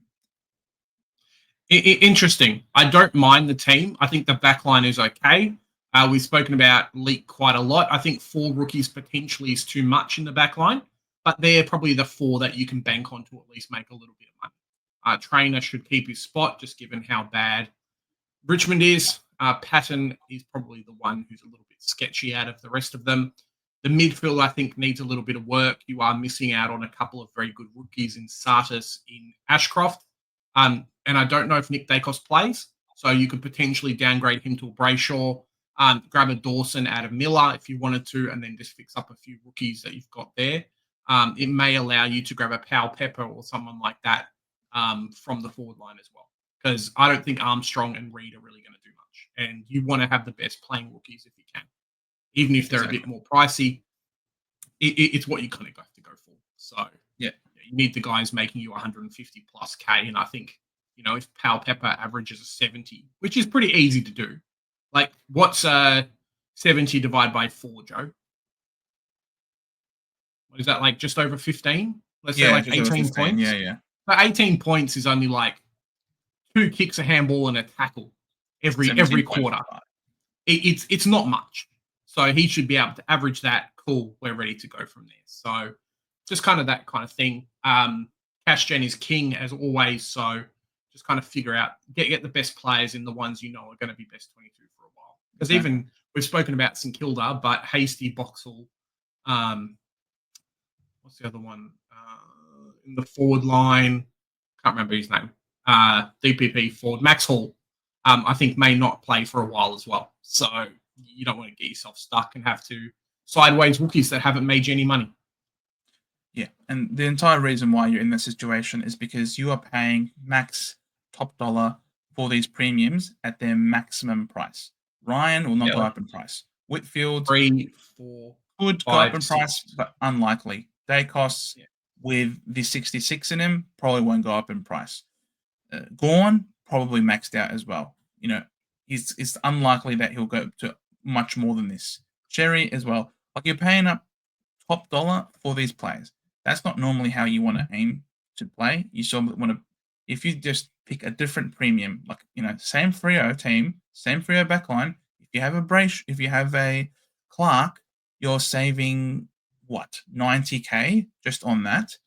Interesting. I don't mind the team. I think the backline is okay. We've spoken about Leak quite a lot. I think 4 rookies potentially is too much in the backline, but they're probably the 4 that you can bank on to at least make a little bit of money. Trainer should keep his spot, just given how bad Richmond is. Patton is probably the one who's a little bit sketchy out of the rest of them. The midfield, I think, needs a little bit of work. You are missing out on a couple of very good rookies in Sartis, in Ashcroft. And I don't know if Nick Dacos plays, so you could potentially downgrade him to a Brayshaw, grab a Dawson out of Miller if you wanted to, and then just fix up a few rookies that you've got there. It may allow you to grab a Powell Pepper or someone like that from the forward line as well, because I don't think Armstrong and Reed are really going to do much. And you want to have the best playing rookies if you can. Even if they're a bit more pricey, it's what you kind of have to go for. So yeah, you need the guys making you 150 plus K. And I think, if Powell Pepper averages a 70, which is pretty easy to do. Like, what's 70 divided by 4, Joe? What is that, like just over 15? Let's say like 18 points. Yeah. But 18 points is only like 2 kicks, a handball, and a tackle every quarter. It's not much. So he should be able to average that. Cool, we're ready to go from there. So just kind of that kind of thing. Cash gen is king as always. So just kind of figure out, get the best players in the ones you know are going to be best 22 for a while. Because even we've spoken about St Kilda, but Hasty, Boxall, what's the other one? In the forward line, can't remember his name. DPP forward, Max Hall, I think may not play for a while as well. So you don't want to get yourself stuck and have to sideways rookies that haven't made you any money. Yeah, and the entire reason why you're in this situation is because you are paying max top dollar for these premiums at their maximum price. Ryan will not go up in price. Whitfield 3, 4, could 5, go up in 6. price, but unlikely. Dacos with the 66 in him probably won't go up in price. Gorn probably maxed out as well. It's unlikely that he'll go to much more than this. Cherry as well. Like, you're paying up top dollar for these players. That's not normally how you want to aim to play. You still want to, if you just pick a different premium, like, same Freo team, same Freo backline. If you have a Brace, if you have a Clark, you're saving what, 90K just on that.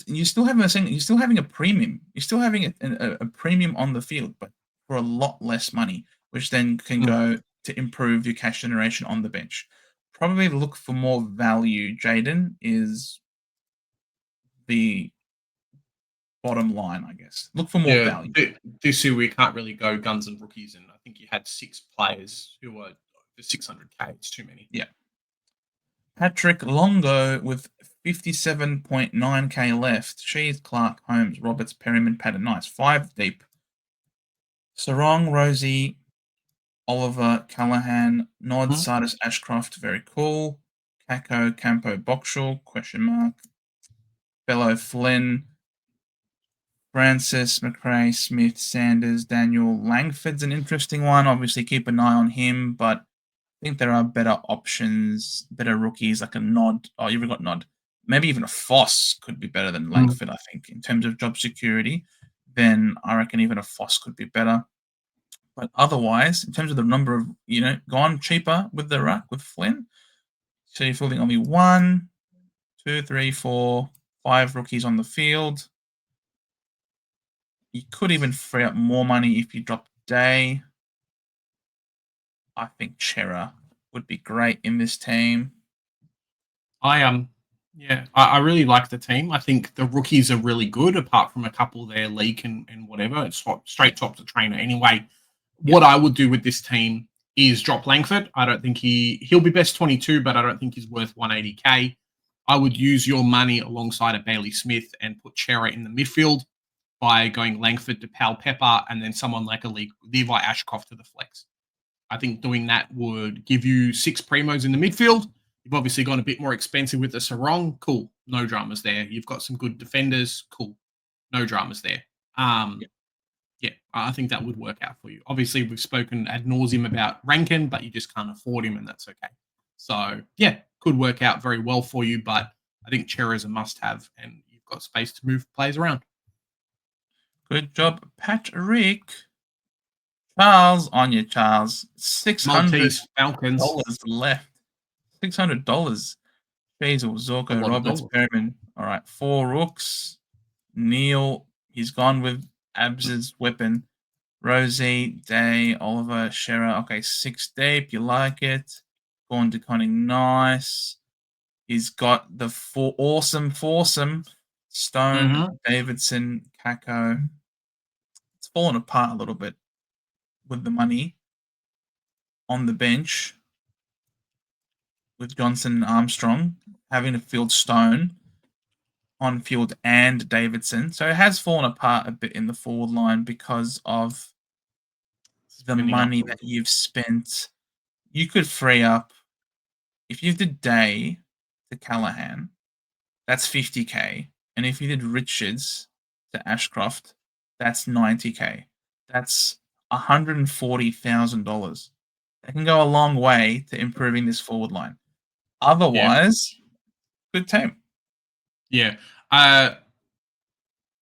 You're still having a premium. You're still having a premium on the field, but for a lot less money, which then can go to improve your cash generation on the bench. Probably look for more value, Jaden, is the bottom line, I guess. Look for more value. This year we can't really go guns and rookies, and I think you had 6 players who were over 600K. It's too many. Yeah. Patrick Longo with 57.9K left. She's Clark, Holmes, Roberts, Perryman, Patton. Nice. 5 deep. Sarong, Rosie, Oliver, Callahan, Nod, Sardis, Ashcroft. Very cool. Kako, Campo, Boxall, ? Bello, Flynn, Francis, McRae, Smith, Sanders, Daniel. Langford's an interesting one. Obviously, keep an eye on him, but think there are better options, better rookies like a Nod. Oh, you've got Nod. Maybe even a Foss could be better than Langford, I think, in terms of job security. Then I reckon even a Foss could be better. But otherwise, in terms of the number of, gone cheaper with the Ruck, with Flynn. So you're fielding only 1, 2, 3, 4, 5 rookies on the field. You could even free up more money if you drop Day. I think Chera would be great in this team. I really like the team. I think the rookies are really good, apart from a couple there, Leak and whatever. It's straight top to trainer. Anyway, what I would do with this team is drop Langford. I don't think he'll be best 22, but I don't think he's worth 180k. I would use your money alongside a Bailey Smith and put Chera in the midfield by going Langford to Pal Pepper and then someone like a Levi Ashcroft to the flex. I think doing that would give you 6 primos in the midfield. You've obviously gone a bit more expensive with the Sarong. Cool. No dramas there. You've got some good defenders. Cool. No dramas there. Yeah, I think that would work out for you. Obviously, we've spoken ad nauseum about Rankin, but you just can't afford him, and that's okay. So, yeah, could work out very well for you, but I think Chera is a must-have, and you've got space to move players around. Good job, Patrick. Charles, on you, Charles. $600 Falcons. left. $600. Basil, Zorko, Roberts, Perriman. All right, 4 rooks. Neil, he's gone with Abs's weapon. Rosie, Day, Oliver, Shera. Okay, 6 deep. You like it. Gone to Conning, nice. He's got the awesome foursome. Stone, Davidson, Kako. It's fallen apart a little bit with the money on the bench with Johnson and Armstrong having to field Stone on field and Davidson. So it has fallen apart a bit in the forward line because of the money that you've spent. You could free up, if you did Day to Callahan, that's 50k. And if you did Richards to Ashcroft, that's 90k. That's $140,000. That can go a long way to improving this forward line. Otherwise, good team. Yeah.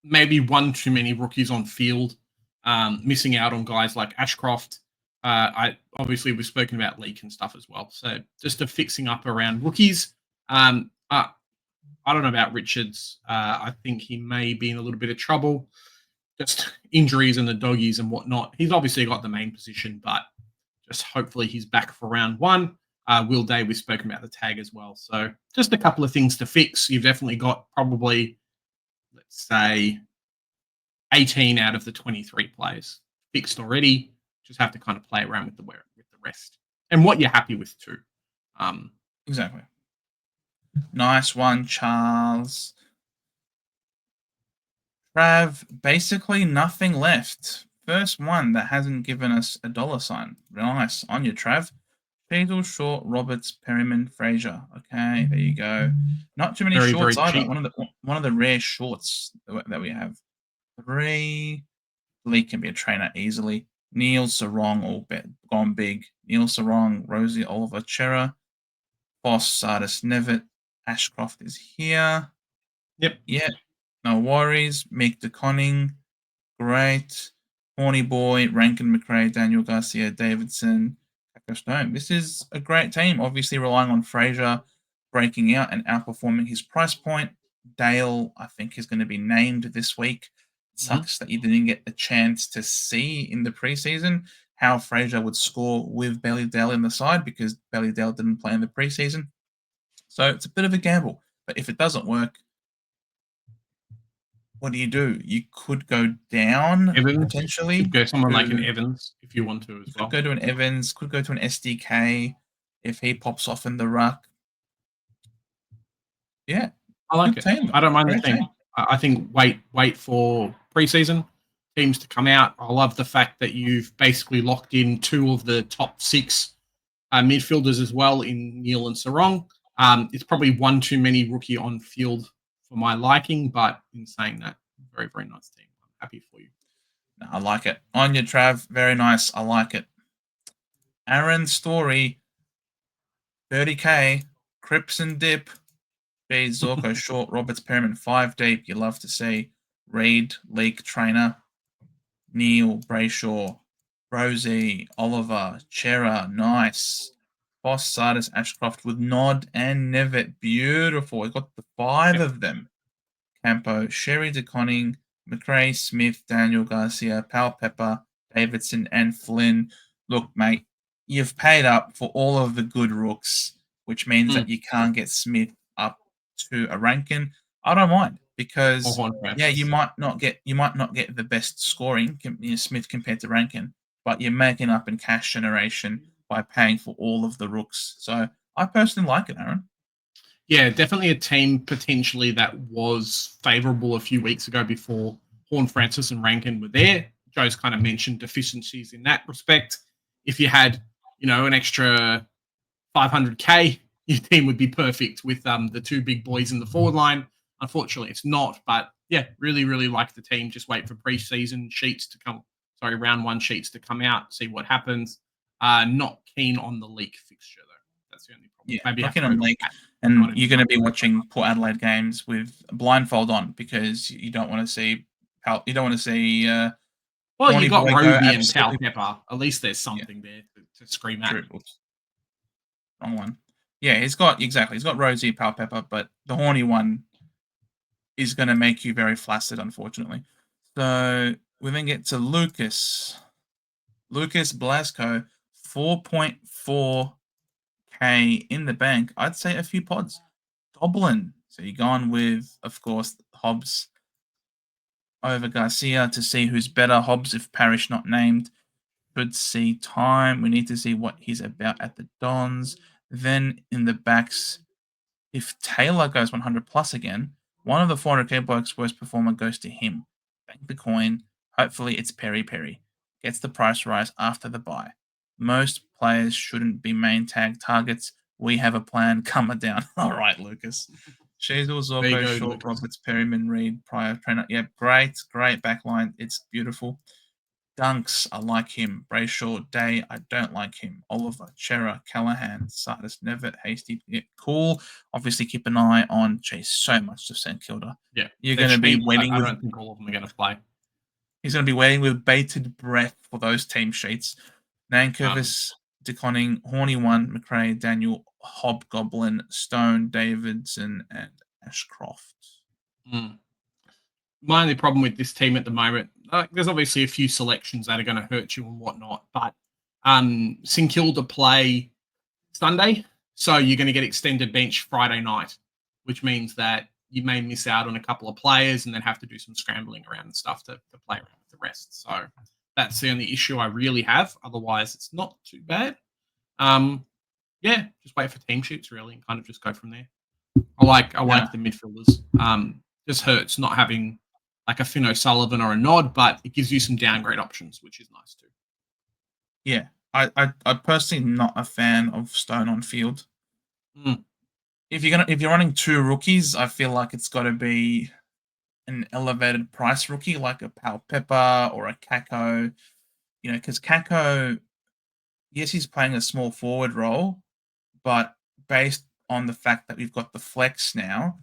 Maybe one too many rookies on field, missing out on guys like Ashcroft. We've spoken about Leak and stuff as well. So just a fixing up around rookies. I don't know about Richards. I think he may be in a little bit of trouble. Just injuries and the doggies and whatnot. He's obviously got the main position, but just hopefully he's back for round 1. Will Day, we've spoken about the tag as well. So just a couple of things to fix. You've definitely got probably, let's say, 18 out of the 23 players fixed already. Just have to kind of play around with the rest and what you're happy with too. Exactly. Nice one, Charles. Trav, basically nothing left. First one that hasn't given us a dollar sign. Nice. On you, Trav. Beadle, Short, Roberts, Perryman, Fraser. Okay, there you go. Not too many shorts either. Cheap. One of the rare shorts that we have. 3. Lee can be a trainer easily. Neil Sarong, all gone big. Neil Sarong, Rosie, Oliver, Chera, Foss, Sardis, Nevitt, Ashcroft is here. Yep. Yeah. No worries. Mick DeConning, great. Horny Boy, Rankin McRae, Daniel Garcia, Davidson, Stone. This is a great team. Obviously, relying on Fraser breaking out and outperforming his price point. Dale, I think, is going to be named this week. It sucks that you didn't get a chance to see in the preseason how Fraser would score with Bailey Dale in the side because Bailey Dale didn't play in the preseason. So it's a bit of a gamble. But if it doesn't work, what do? You could go down potentially. Could go someone like an Evans if you want to as well. Could go to an Evans. Could go to an SDK if he pops off in the ruck. Yeah, I like it. Team. I don't mind the team. I think wait for preseason teams to come out. I love the fact that you've basically locked in 2 of the top 6 midfielders as well in Neil and Sarong. It's probably one too many rookie on field for my liking, but in saying that, very, very nice team. I'm happy for you. No, I like it. On you, Trav. Very nice. I like it. Aaron Story. 30K, Crips and Dip, Jade, Zorko, Short, Roberts, Perriman, 5 deep. You love to see Reed, Leak, Trainer, Neil, Brayshaw, Rosie, Oliver, Chera, nice. Boss, Sardis, Ashcroft with Nod and Nevitt. Beautiful. We got the 5 of them. Campo, Sherry DeConning, McRae, Smith, Daniel Garcia, Pal Pepper, Davidson, and Flynn. Look, mate, you've paid up for all of the good rooks, which means that you can't get Smith up to a ranking. I don't mind because yeah, you might not get the best scoring, Smith compared to Rankin, but you're making up in cash generation by paying for all of the rooks. So I personally like it, Aaron. Yeah, definitely a team potentially that was favourable a few weeks ago before Horn Francis and Rankin were there. Joe's kind of mentioned deficiencies in that respect. If you had, an extra 500K, your team would be perfect with the two big boys in the forward line. Unfortunately, it's not. But yeah, really, really like the team. Just wait for preseason sheets to come. Sorry, round 1 sheets to come out. See what happens. Not keen on the league fixture though. That's the only problem. Yeah, Maybe looking on league, and you're going to be watching Port Adelaide games with a blindfold on because you don't want to see you don't want to see. Well, you got Roby and Pal absolutely Pepper. At least there's something there to scream at. true. Oops. Wrong one. Yeah, he's got Rosie, Pal Pepper, but the horny one is going to make you very flaccid, unfortunately. So we then get to Lucas Blasco, 4.4K in the bank. I'd say a few pods. Goblin. So you're going with, of course, Hobbs over Garcia to see who's better. Hobbs, if Parrish not named, should see time. We need to see what he's about at the Dons. Then in the backs, if Taylor goes 100 plus again, one of the 400K blokes' worst performer goes to him. Bank the coin. Hopefully it's Perry Perry. Gets the price rise after the buy. Most players shouldn't be main tag targets. We have a plan. Come it down. All right, Lucas. Shazel, Zorko, Short, Roberts, Perryman, Reed, Pryor, Trainer. Yeah, great backline. It's beautiful. Dunks, I like him. Brayshaw, Day, I don't like him. Oliver, Chera, Callahan, Sardis, Nevitt, Hasty, yeah, cool. Obviously, keep an eye on Chase. So much to St Kilda. Yeah, you're going to be waiting. I don't think all of them are going to play. He's going to be waiting with bated breath for those team sheets. Nankervis, DeConning, Horny One, McRae, Daniel, Hobgoblin, Stone, Davidson, and Ashcroft. My only problem with this team at the moment, there's obviously a few selections that are going to hurt you and whatnot, but St Kilda play Sunday, so you're going to get extended bench Friday night, which means that you may miss out on a couple of players and then have to do some scrambling around and stuff to play around with the rest. So that's the only issue I really have. Otherwise, it's not too bad. Yeah, just wait for team sheets really and kind of just go from there. I like the midfielders. Just hurts not having like a Finn O'Sullivan or a Nod, but it gives you some downgrade options, which is nice too. Yeah, I personally am not a fan of Stone on field. If you're running 2 rookies, I feel like it's got to be an elevated price rookie like a Pal Pepper or a Kako. Because Kako, yes, he's playing a small forward role, but based on the fact that we've got the flex now,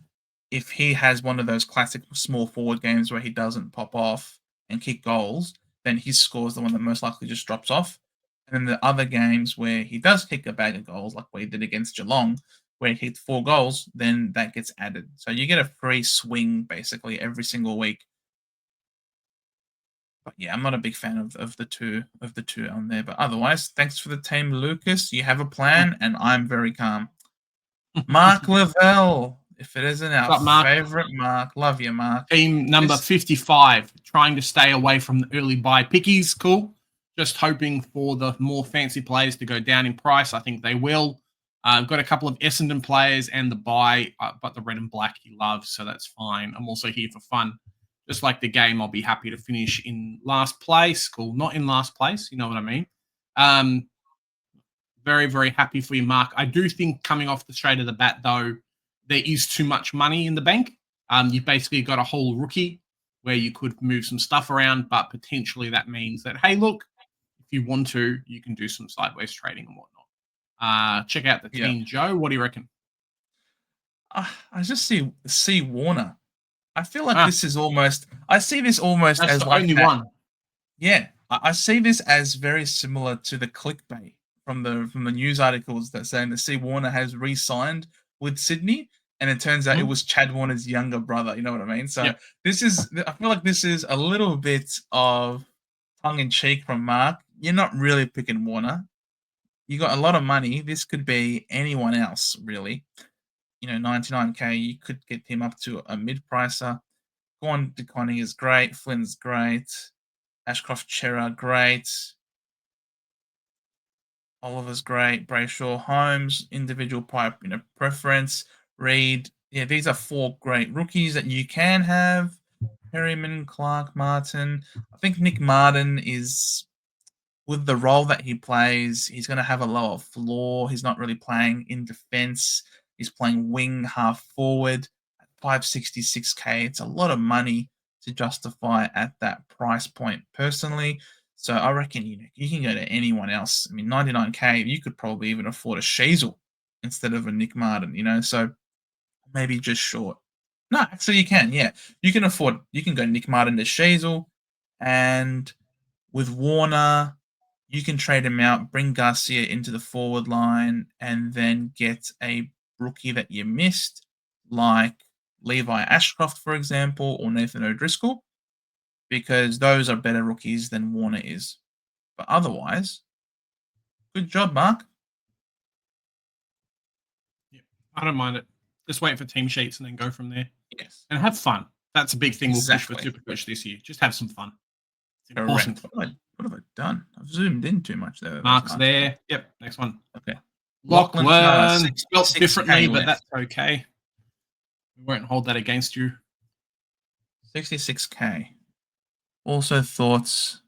if he has one of those classic small forward games where he doesn't pop off and kick goals, then his score is the one that most likely just drops off. And then the other games where he does kick a bag of goals, like what he did against Geelong, where he kicked 4 goals, then that gets added. So you get a free swing basically every single week. But yeah, I'm not a big fan of the two on there. But otherwise, thanks for the team, Lucas. You have a plan, and I'm very calm. Mark Lavelle, if it isn't our favorite Mark, love you, Mark. Team number 55, trying to stay away from the early buy pickies. Cool. Just hoping for the more fancy players to go down in price. I think they will. I've got a couple of Essendon players and the buy, but the red and black he loves, so that's fine. I'm also here for fun. Just like the game, I'll be happy to finish in last place. Cool. Not in last place. You know what I mean? Very, very happy for you, Mark. I do think coming off the straight of the bat, though, there is too much money in the bank. You've basically got a whole rookie where you could move some stuff around, but potentially that means that, hey, look, if you want to, you can do some sideways trading and whatnot. Check out the Yeah. team, Joe. What do you reckon? I just see Warner. I feel like Ah, this is almost. I see this almost that's as the like only that. one. Yeah, I see this as very similar to the clickbait from the news articles that saying that C Warner has re-signed with Sydney, and it turns out it Mhm. was Chad Warner's younger brother. You know what I mean? So Yep. I feel like this is a little bit of tongue in cheek from Mark. You're not really picking Warner. You got a lot of money. This could be anyone else, really. 99K. You could get him up to a mid-pricer. Gordon DeConning is great. Flynn's great. Ashcroft Chera, great. Oliver's great. Brayshaw, Holmes, individual pipe, preference. Reed. Yeah, these are 4 great rookies that you can have. Perryman, Clark, Martin. I think Nick Martin is, with the role that he plays, he's going to have a lower floor. He's not really playing in defense. He's playing wing, half forward at 566K. It's a lot of money to justify at that price point, personally. So I reckon you can go to anyone else. I mean, 99K, you could probably even afford a Shazel instead of a Nick Martin. So maybe just short. No, actually, you can. Yeah, you can go Nick Martin to Shazel, and with Warner, you can trade him out, bring Garcia into the forward line, and then get a rookie that you missed, like Levi Ashcroft, for example, or Nathan O'Driscoll, because those are better rookies than Warner is. But otherwise, good job, Mark. Yep. I don't mind it. Just wait for team sheets and then go from there. Yes, And have fun. That's a big thing we'll push for exactly. Supercoach this year. Just have some fun. It's Correct. important. What have I done? I've zoomed in too much there. Those Marks marks. there. Yep. Next one. Okay. Lachlan Turner, Lachlan. Spelt 66K differently, but left. that's okay. We won't hold that against you. 66K. Also thoughts.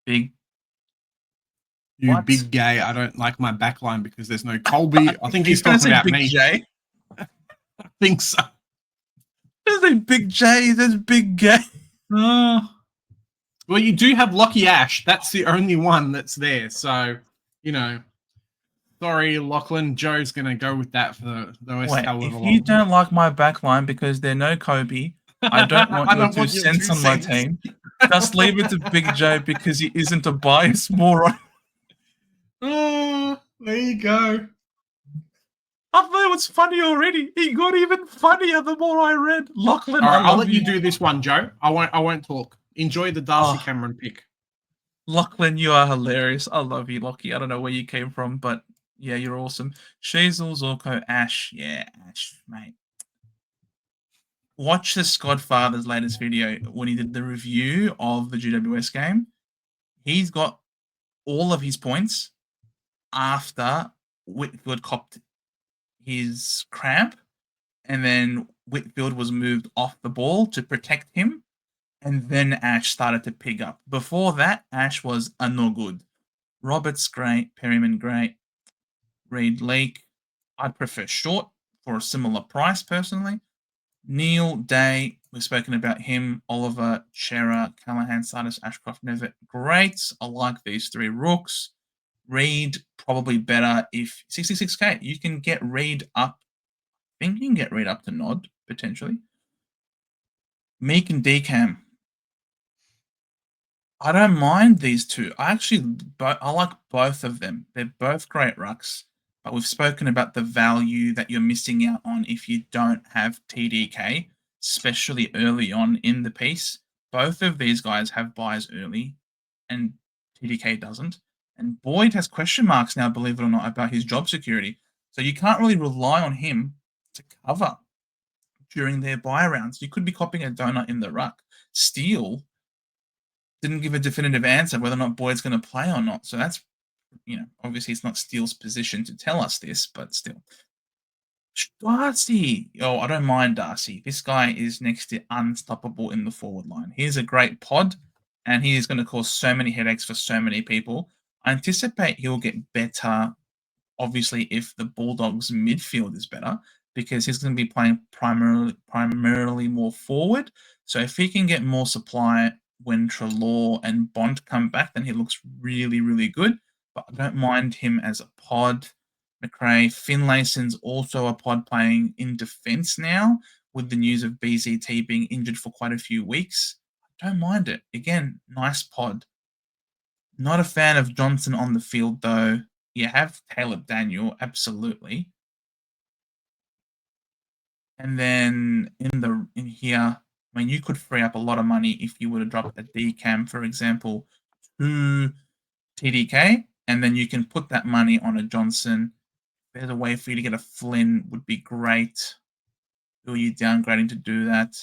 Big. You What? big gay. I don't like my backline because there's no Colby. I think he's He's gonna talking say about Big me. J. I think so. There's a Big J. There's Big Gay. Well, you do have Lucky Ash. That's the only one that's there. So, sorry, Lachlan. Joe's going to go with that for the rest Wait, however if you long. don't like my backline because there's no Kobe, I don't want I your don't two want your cents 2 on my cents. team. Just leave it to Big J because he isn't a biased moron. Oh, there you go. I thought it was funny already. He got even funnier the more I read. Lachlan, All I right, I'll love let you do this one, Joe. I won't talk. Enjoy the Darcy Oh, Cameron pick. Lachlan, you are hilarious. I love you, Lockie. I don't know where you came from, but yeah, you're awesome. Shazel, Zorko, Ash. Yeah, Ash, mate. Watch the Godfather's latest video when he did the review of the GWS game. He's got all of his points after Whitfield copped his cramp, and then Whitfield was moved off the ball to protect him, and then Ash started to pick up. Before that, Ash was a no good. Roberts great, Perryman great, Reed Leake. I'd prefer short for a similar price personally. Neil Day, we've spoken about him. Oliver, Chera, Callahan, Sardis, Ashcroft, Nevitt. Great. I like these 3 rooks. Reed, probably better if 66K. You can get Reed up. I think you can get Reed up to Nod, potentially. Meek and Decam. I don't mind these 2. I like both of them. They're both great rucks. But we've spoken about the value that you're missing out on if you don't have TDK, especially early on in the piece. Both of these guys have buys early, and TDK doesn't. And Boyd has question marks now, believe it or not, about his job security. So you can't really rely on him to cover during their buy rounds. You could be copying a donut in the ruck. Steele didn't give a definitive answer whether or not Boyd's going to play or not. So that's, obviously it's not Steele's position to tell us this, but still. Darcy. Oh, I don't mind Darcy. This guy is next to unstoppable in the forward line. He's a great pod, and he is going to cause so many headaches for so many people. I anticipate he'll get better, obviously, if the Bulldogs' midfield is better, because he's going to be playing primarily more forward. So if he can get more supply when Treloar and Bond come back, then he looks really, really good. but I don't mind him as a pod. McRae, Finlayson's also a pod playing in defence now with the news of BZT being injured for quite a few weeks. I don't mind it. Again, nice pod. Not a fan of Johnson on the field, though. You have Caleb Daniel, absolutely. And then in here, I mean, you could free up a lot of money if you were to drop a DCAM, for example, to TDK, and then you can put that money on a Johnson. If there's a way for you to get a Flynn, would be great. Who are you downgrading to do that?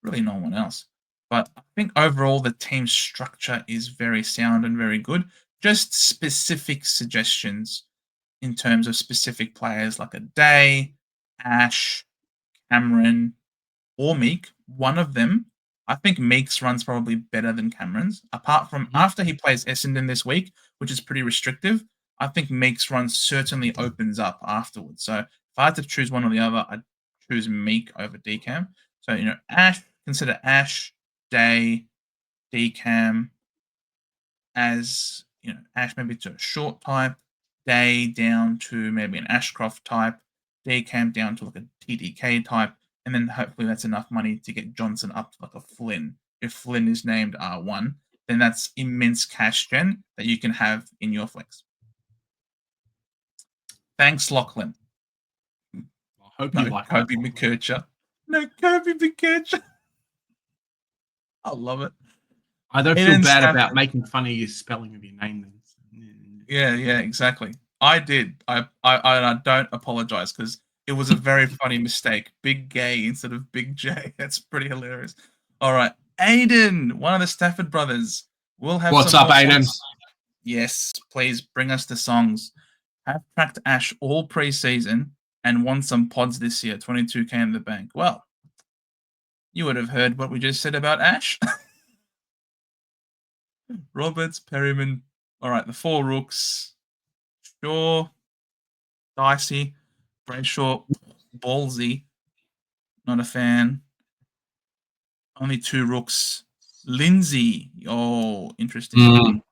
Really, no one else. But I think overall the team structure is very sound and very good. Just specific suggestions in terms of specific players like a Day, Ash, Cameron, or Meek. One of them, I think Meek's run's probably better than Cameron's. Apart from after he plays Essendon this week, which is pretty restrictive, I think Meek's run certainly opens up afterwards. So if I had to choose one or the other, I'd choose Meek over DCAM. So, consider Ash, Day, DCAM as, Ash maybe to a short type, Day down to maybe an Ashcroft type, DCAM down to like a TDK type, and then hopefully that's enough money to get Johnson up to like a Flynn. If Flynn is named R1, then that's immense cash gen that you can have in your flex. Thanks, Lachlan. I hope you like Kobe McKercher. No, Kobe McKercher. I love it. I don't feel bad about making fun of your spelling of your name. Yeah, exactly. I did. I don't apologize because it was a very funny mistake. Big Gay instead of Big J. That's pretty hilarious. All right, Aiden, one of the Stafford brothers. We'll have. What's up, Aiden? Yes, please bring us the songs. Have tracked Ash all preseason and won some pods this year. 22K in the bank. Well, you would have heard what we just said about Ash. Roberts, Perryman. All right, the 4 rooks. Shaw, Dicey, Brayshaw, Ballsy. Not a fan. Only 2 rooks. Lindsay. Oh, interesting.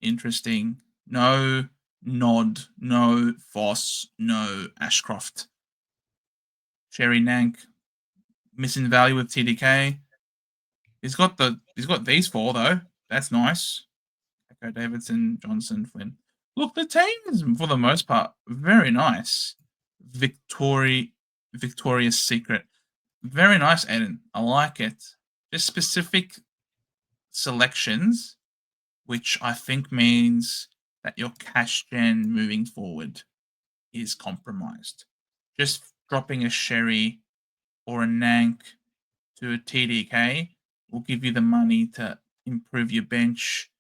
Interesting. No Nod. No Voss. No Ashcroft. Sherry Nank. Missing value with TDK. He's got these 4 though. That's nice. Echo Davidson, Johnson, Flynn. Look, the team is for the most part very nice. Victoria's Secret. Very nice, Aiden. I like it. Just specific selections, which I think means that your cash gen moving forward is compromised. Just dropping a Sherry or a Nank to a TDK will give you the money to improve your bench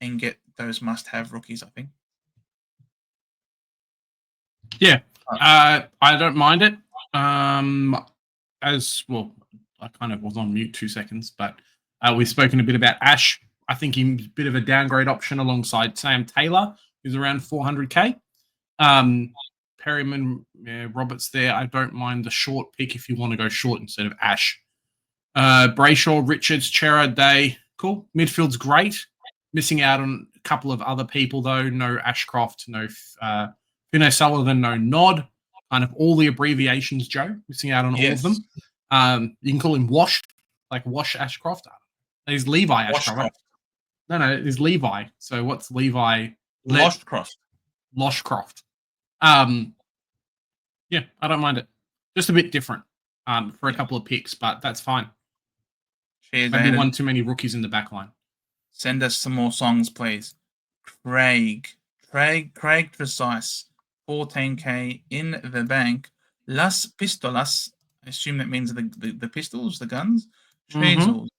and get those must-have rookies, I think. Yeah, I don't mind it. As well, I kind of was on mute 2 seconds, but we've spoken a bit about Ash. I think he's a bit of a downgrade option alongside Sam Taylor, who's around 400K. Perryman, Roberts there. I don't mind the short pick if you want to go short instead of Ash. Brayshaw, Richards, Chera, Day. Cool. Midfield's great. Missing out on a couple of other people, though. No Ashcroft, no Fino Sullivan, no Nod. Kind of all the abbreviations, Joe. Missing out on all of them. You can call him Wash, like Wash Ashcroft. There's Levi Ashcroft. Right? No, there's Levi. So what's Levi? Loshcroft. Loshcroft. Yeah, I don't mind it. Just a bit different for a couple of picks, but that's fine. Cheers, Maybe Aiden. one too many rookies in the back line. Send us some more songs, please. Craig Precise, 14K in the bank. Las Pistolas, I assume that means the pistols, the guns. Chazels,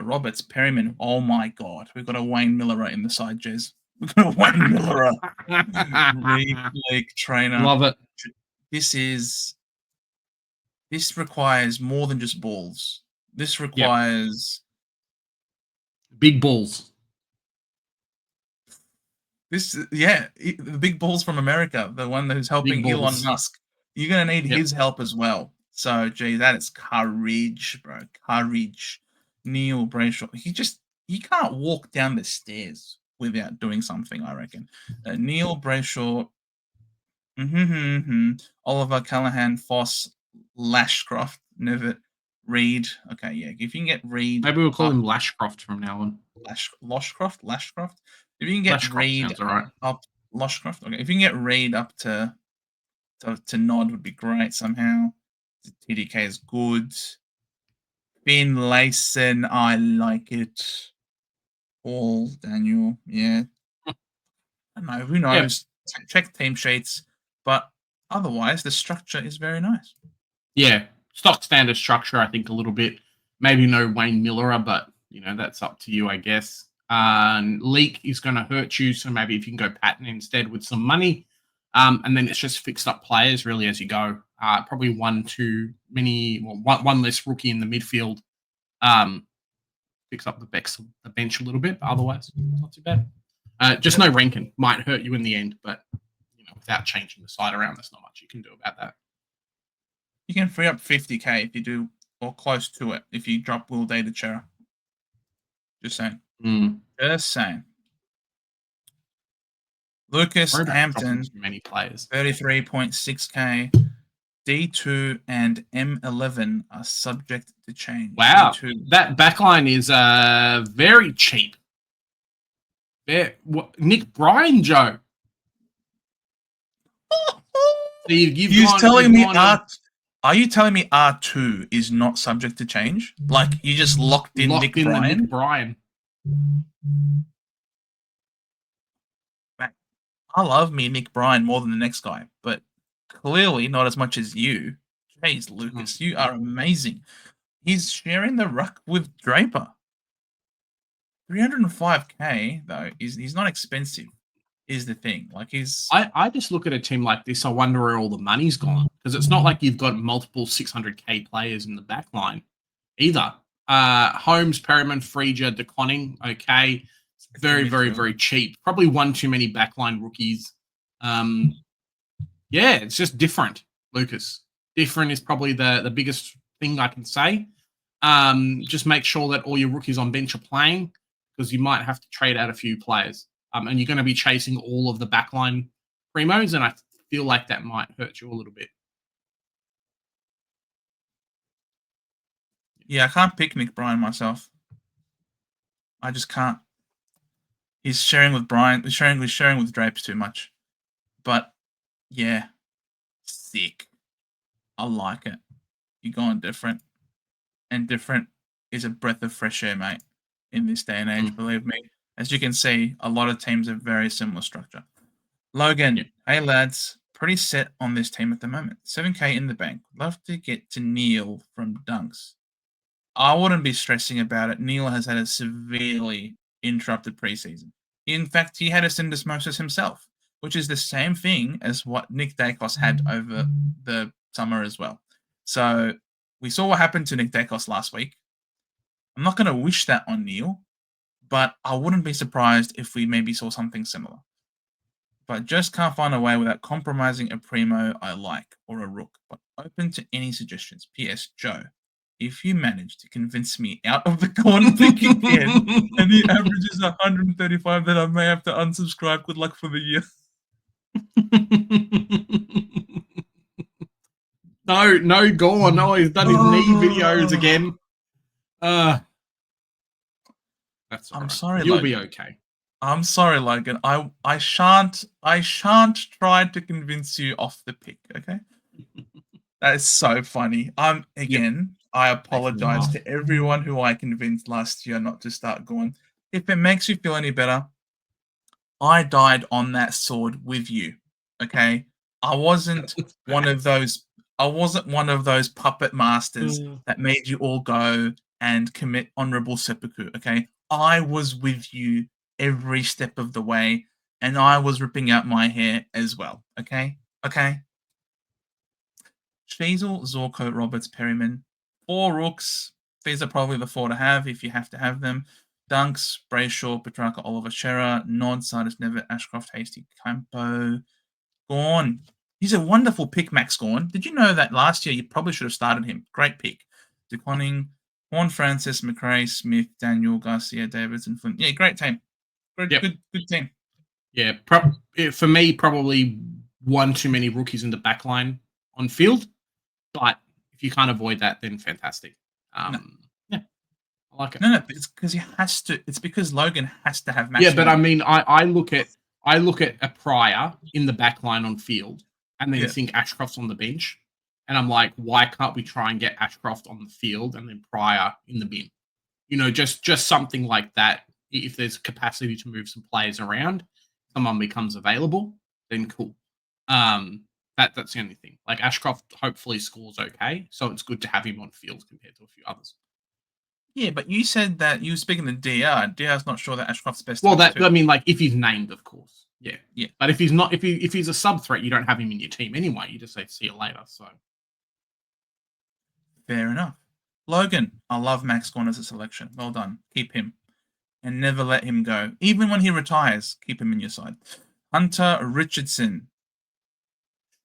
Roberts, Perryman. Oh my God, we've got a Wayne Miller in the side, Jez. We've got a Wayne Miller. League trainer. Love it. This requires more than just balls. This requires big balls. The big balls from America, the one who's helping Elon Musk. You're going to need his help as well. So, gee, that is courage, bro. Courage. Neil Brayshaw. He can't walk down the stairs without doing something, I reckon. Neil Brayshaw, Oliver, Callahan, Foss, Lashcroft, Nevitt, Reed. Okay, yeah. If you can get Reed Maybe we'll call up, him Lashcroft from now on. Lashcroft. If you can get Lashcroft Reed sounds all right. up, Lashcroft. Okay, if you can get Reed up to Nod, would be great somehow. TDK is good. Finlayson, I like it. Paul, Daniel, yeah. I don't know. Who Yeah, knows? Check team sheets, but otherwise, the structure is very nice. yeah. Stock standard structure, I think a little bit. Maybe no Wayne Miller, but that's up to you, I guess. Leak is going to hurt you, so maybe if you can go pattern instead with some money, and then it's just fixed up players really as you go. Probably one less rookie in the midfield. Fix up the bench a little bit, but otherwise not too bad. Just no Rankin might hurt you in the end, but without changing the side around, there's not much you can do about that. You can free up 50k if you do, or close to it, if you drop Will Day to Chera. Just saying. Just saying. Lucas Hampton, too many players. 33.6k. D2 and M11 are subject to change. Wow, D2. that backline is very cheap. Nick Bryan, Joe. Are you telling me R2 is not subject to change? Like you just locked in Nick Bryan? I love me Nick Bryan more than the next guy, but clearly not as much as you. Jeez, Lucas, you are amazing. He's sharing the ruck with Draper. 305k though he's not expensive. Is the thing. Like I just look at a team like this, I wonder where all the money's gone. Because it's not like you've got multiple 600k players in the back line either. Holmes, Perriman, Frieger, DeConning, okay. Very, very, very cheap. Probably one too many backline rookies. Yeah, it's just different, Lucas. Different is probably the biggest thing I can say. Just make sure that all your rookies on bench are playing, because you might have to trade out a few players. And you're going to be chasing all of the backline primos, and I feel like that might hurt you a little bit. Yeah, I can't pick Nick Bryan myself. I just can't. He's sharing with Bryan. He's sharing with Drapes too much. But yeah, sick. I like it. You're going different, and different is a breath of fresh air, mate. In this day and age, believe me. As you can see, a lot of teams have very similar structure. Logan, hey lads, pretty set on this team at the moment. 7k in the bank. Love to get to Neil from Dunks. I wouldn't be stressing about it. Neil has had a severely interrupted preseason. In fact, he had a syndesmosis himself, which is the same thing as what Nick Dacos had over the summer as well. So we saw what happened to Nick Dacos last week. I'm not going to wish that on Neil, but I wouldn't be surprised if we maybe saw something similar. But just can't find a way without compromising a primo I like or a rook. But open to any suggestions. P.S. Joe, if you manage to convince me out of the corner pick again and the average is 135, then I may have to unsubscribe. Good luck for the year. No, go on. No, he's done his knee videos again. That's all I'm right. sorry, You'll Logan. be okay. I'm sorry, Logan. I shan't try to convince you off the pick, okay? That is so funny. I apologize to everyone who I convinced last year not to start going. If it makes you feel any better, I died on that sword with you. Okay? I wasn't one of those puppet masters that made you all go and commit honorable seppuku. Okay? I was with you every step of the way, and I was ripping out my hair as well. Okay? Okay? Sheasel, Zorko, Roberts, Perryman. 4 rooks. These are probably the 4 to have if you have to have them. Dunks, Brayshaw, Petrarca, Oliver, Scherer, Nod, Sardis, Nevitt, Ashcroft, Hasty, Campo. Gorn. He's a wonderful pick, Max Gorn. Did you know that last year you probably should have started him? Great pick. DeConning, Horn, Francis, McRae, Smith, Daniel, Garcia, Davidson, Flynn. Yeah, great team. Good, Yep. good team. Yeah, for me, probably one too many rookies in the back line on field. But if you can't avoid that, then fantastic. No. Yeah, I like it. No, it's because he has to. It's because Logan has to have Yeah, but I maximum. mean, I look at a Pryor in the back line on field, and then Yeah. think Ashcroft's on the bench, and I'm like, why can't we try and get Ashcroft on the field and then Pryor in the bin? Just something like that. If there's capacity to move some players around, someone becomes available, then cool. That's the only thing. Like Ashcroft hopefully scores okay, so it's good to have him on field compared to a few others. Yeah, but you said that you were speaking to DR. DR's not sure that Ashcroft's best. Well, 22. I mean, like if he's named, of course, yeah. Yeah. But if he's not, if he's a sub threat, you don't have him in your team anyway. You just say see you later. So Fair enough. Logan, I love Max Gawn as a selection. Well done. Keep him. And never let him go. Even when he retires, keep him in your side. Hunter Richardson.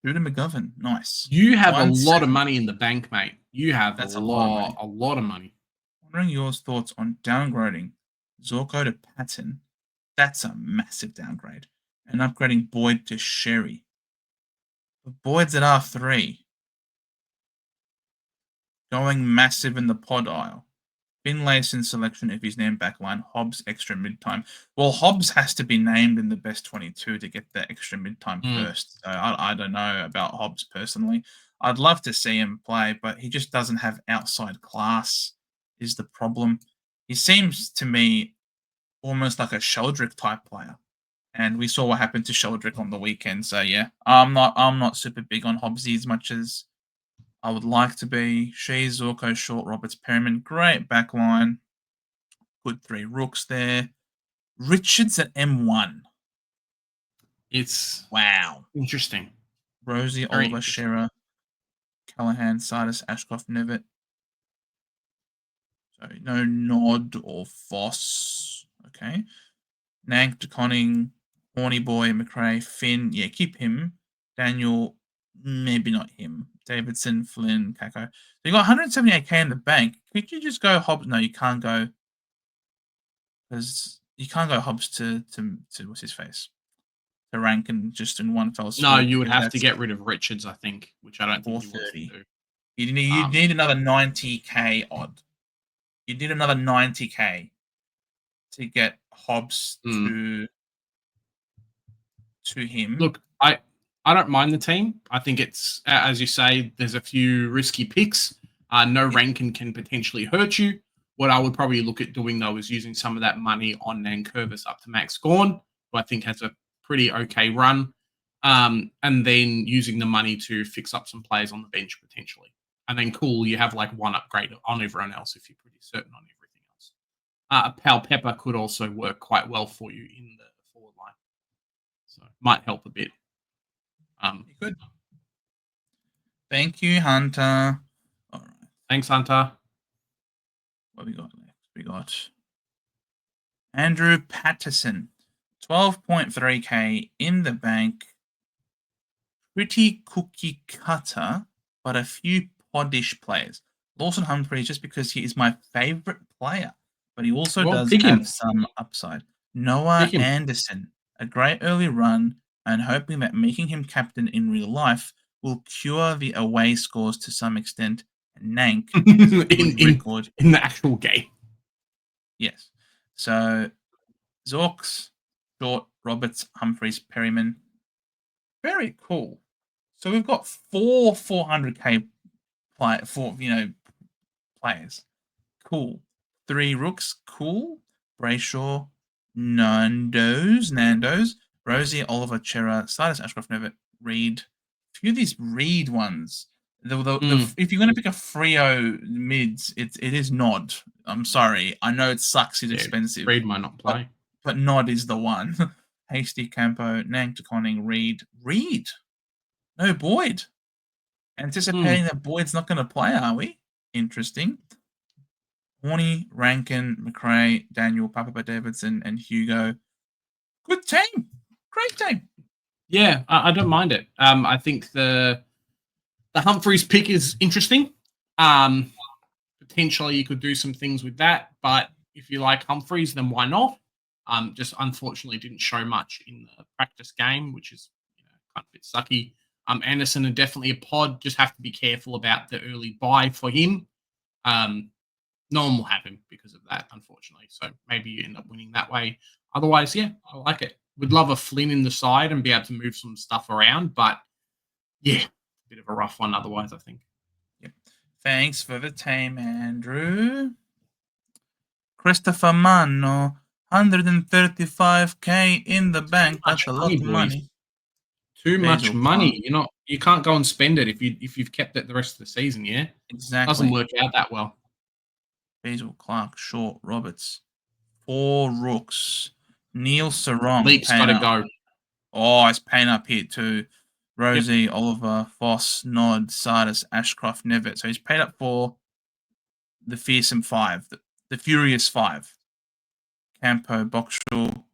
Judah McGovern. Nice. you have a lot of 170. money in the bank, mate. You have That's a a lot of money. lot of money. Wondering your thoughts on downgrading Zorko to Patton. That's a massive downgrade. And upgrading Boyd to Sherry. But Boyd's at R3. Going massive in the pod aisle. Finlayson selection if he's named backline. Hobbs extra mid-time. Well, Hobbs has to be named in the best 22 to get the extra mid-time first. So I don't know about Hobbs personally. I'd love to see him play, but he just doesn't have outside class is the problem. He seems to me almost like a Sheldrick type player. And we saw what happened to Sheldrick on the weekend. So yeah, I'm not super big on Hobbsy as much as I would like to be. Shees, Zorko, Short, Roberts, Perryman. Great backline. Good 3 rooks there. Richards at M1. It's Wow. interesting. Rosie, Very Oliver, interesting. Shearer, Callahan, Sardis, Ashcroft, Nevitt. So no Nod or Voss. Okay. Nank, DeConning, Horny Boy, McRae, Finn. Yeah, keep him. Daniel, maybe not him. Davidson, Flynn, Kako. So you got 178k in the bank. Could you just go Hobbs? No, you can't go. Because you can't go Hobbs to what's his face? To Rankin just in one fell swoop. No, you would because have to that's get rid of Richards, I think, which I don't think you want to 430. do. You need another 90k odd. You need another 90k to get Hobbs to him. Look, I don't mind the team. I think it's as you say, there's a few risky picks. No Rankin can potentially hurt you. What I would probably look at doing though is using some of that money on Nankervis up to Max Gawn, who I think has a pretty okay run, and then using the money to fix up some players on the bench potentially. And then cool, you have like one upgrade on everyone else if you're pretty certain on everything else. Pal Pepper could also work quite well for you in the forward line. So might help a bit. Good. Thank you, Hunter. All right. Thanks, Hunter. What we got next? We got Andrew Patterson, 12.3k in the bank. Pretty cookie cutter, but a few poddish players. Lawson Humphreys, just because he is my favorite player, but he also does have some upside. Noah Anderson, a great early run, and hoping that making him captain in real life will cure the away scores to some extent. Nank in the actual game. Yes. So Zorks, Short, Roberts, Humphreys, Perryman. Very cool. So we've got 400k players. Cool. 3 rooks. Cool. Brayshaw, Nando's, Rosie, Oliver, Chera, Sardis, Ashcroft, Nevitt, Reed. A few of these Reed ones. If you're going to pick a Frio mids, it is Nod. I'm sorry. I know it sucks. He's expensive. Reed might not play. But Nod is the one. Hasty, Campo, Nank, DeConning, Reed. No Boyd. Anticipating that Boyd's not going to play, are we? Interesting. Horny, Rankin, McRae, Daniel, Papa Davidson, and Hugo. Good team. Great team. Yeah, I don't mind it. I think the Humphreys pick is interesting. Potentially you could do some things with that, but if you like Humphreys, then why not? Just unfortunately didn't show much in the practice game, which is kind of a bit sucky. Anderson are definitely a pod. Just have to be careful about the early buy for him. No one will have him because of that, unfortunately. So maybe you end up winning that way. Otherwise, yeah, I like it. Would love a Flynn in the side and be able to move some stuff around, but yeah, a bit of a rough one otherwise, I think. Yep. Thanks for the time, Andrew. Christopher Manno, 135K in the Too bank. much That's a lot money, of boys. money. Too much Basil Clark. money. You can't go and spend it if you've kept it the rest of the season, yeah? Doesn't Exactly. work out that well. Basil Clark, Short, Roberts. 4 Rooks. Neil Sarong Leak's got paying to up. go. Oh, it's paying up here too. Yep. Rosie, Oliver, Foss, Nod, Sardis, Ashcroft, Nevitt. So he's paid up for the fearsome 5, the furious 5. Campo, Boxall,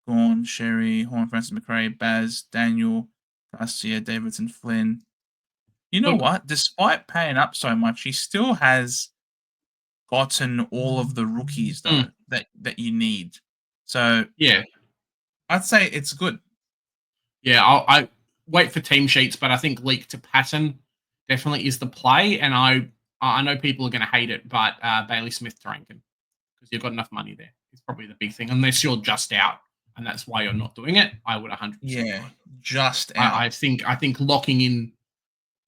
Gorn, Sherry, Horn, Francis McRae, Baz, Daniel, Garcia, Davidson, Flynn. You know Look, what? Despite paying up so much, he still has gotten all of the rookies though that you need. So yeah. I'd say it's good. Yeah, I wait for team sheets, but I think Leak to Patton definitely is the play. And I know people are going to hate it, but Bailey Smith to Rankin because you've got enough money there. It's probably the big thing. Unless you're just out, and that's why you're not doing it. I would 100% Yeah, go. just out. I think locking in.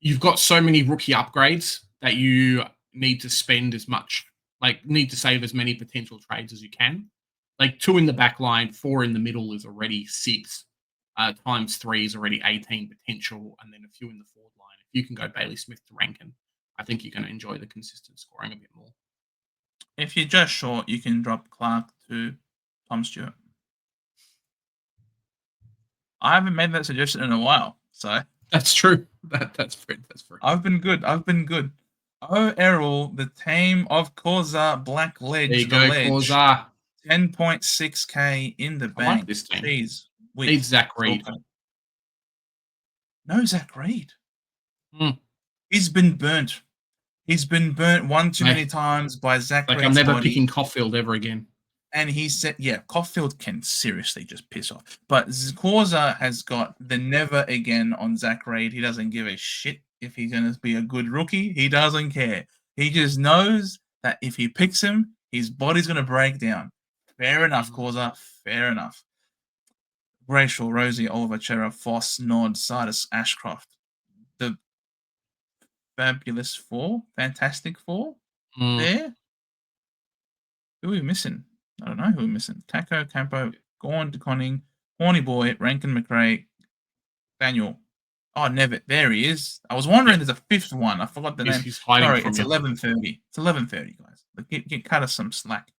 You've got so many rookie upgrades that you need to spend as much, like need to save as many potential trades as you can. Like 2 in the back line, 4 in the middle is already 6. Times 3 is already 18 potential, and then a few in the forward line. If you can go Bailey Smith to Rankin, I think you're going to enjoy the consistent scoring a bit more. If you're just short, you can drop Clark to Tom Stewart. I haven't made that suggestion in a while, so That's true. That's fair. That's fair. I've been good. Oh, Errol, the Tame of Causa, Black Ledge, There you the go, Ledge, Causa. 10.6K in the I like bank. this team. Jeez, Needs with Zach Reed. No Zach Reed. Hmm. He's been burnt. He's been burnt one too many times by Zach Like I'm Reed's never body. picking Caulfield ever again. And he said, yeah, Caulfield can seriously just piss off. But Causa has got the never again on Zach Reed. He doesn't give a shit if he's going to be a good rookie. He doesn't care. He just knows that if he picks him, his body's going to break down. Fair enough, Causa. Fair enough. Brayshaw, Rosie, Oliver, Chera, Foss, Nod, Sardis, Ashcroft. The fabulous 4, fantastic 4 there. Who are we missing? I don't know who we're missing. Taco, Campo, Gorn, DeConning, Horny Boy, Rankin McRae, Daniel. Oh, Nevitt. There he is. I was wondering there's a 5th one. I forgot the name. He's hiding Sorry, from it's you. 11:30. It's 11:30, guys. Get cut us some slack.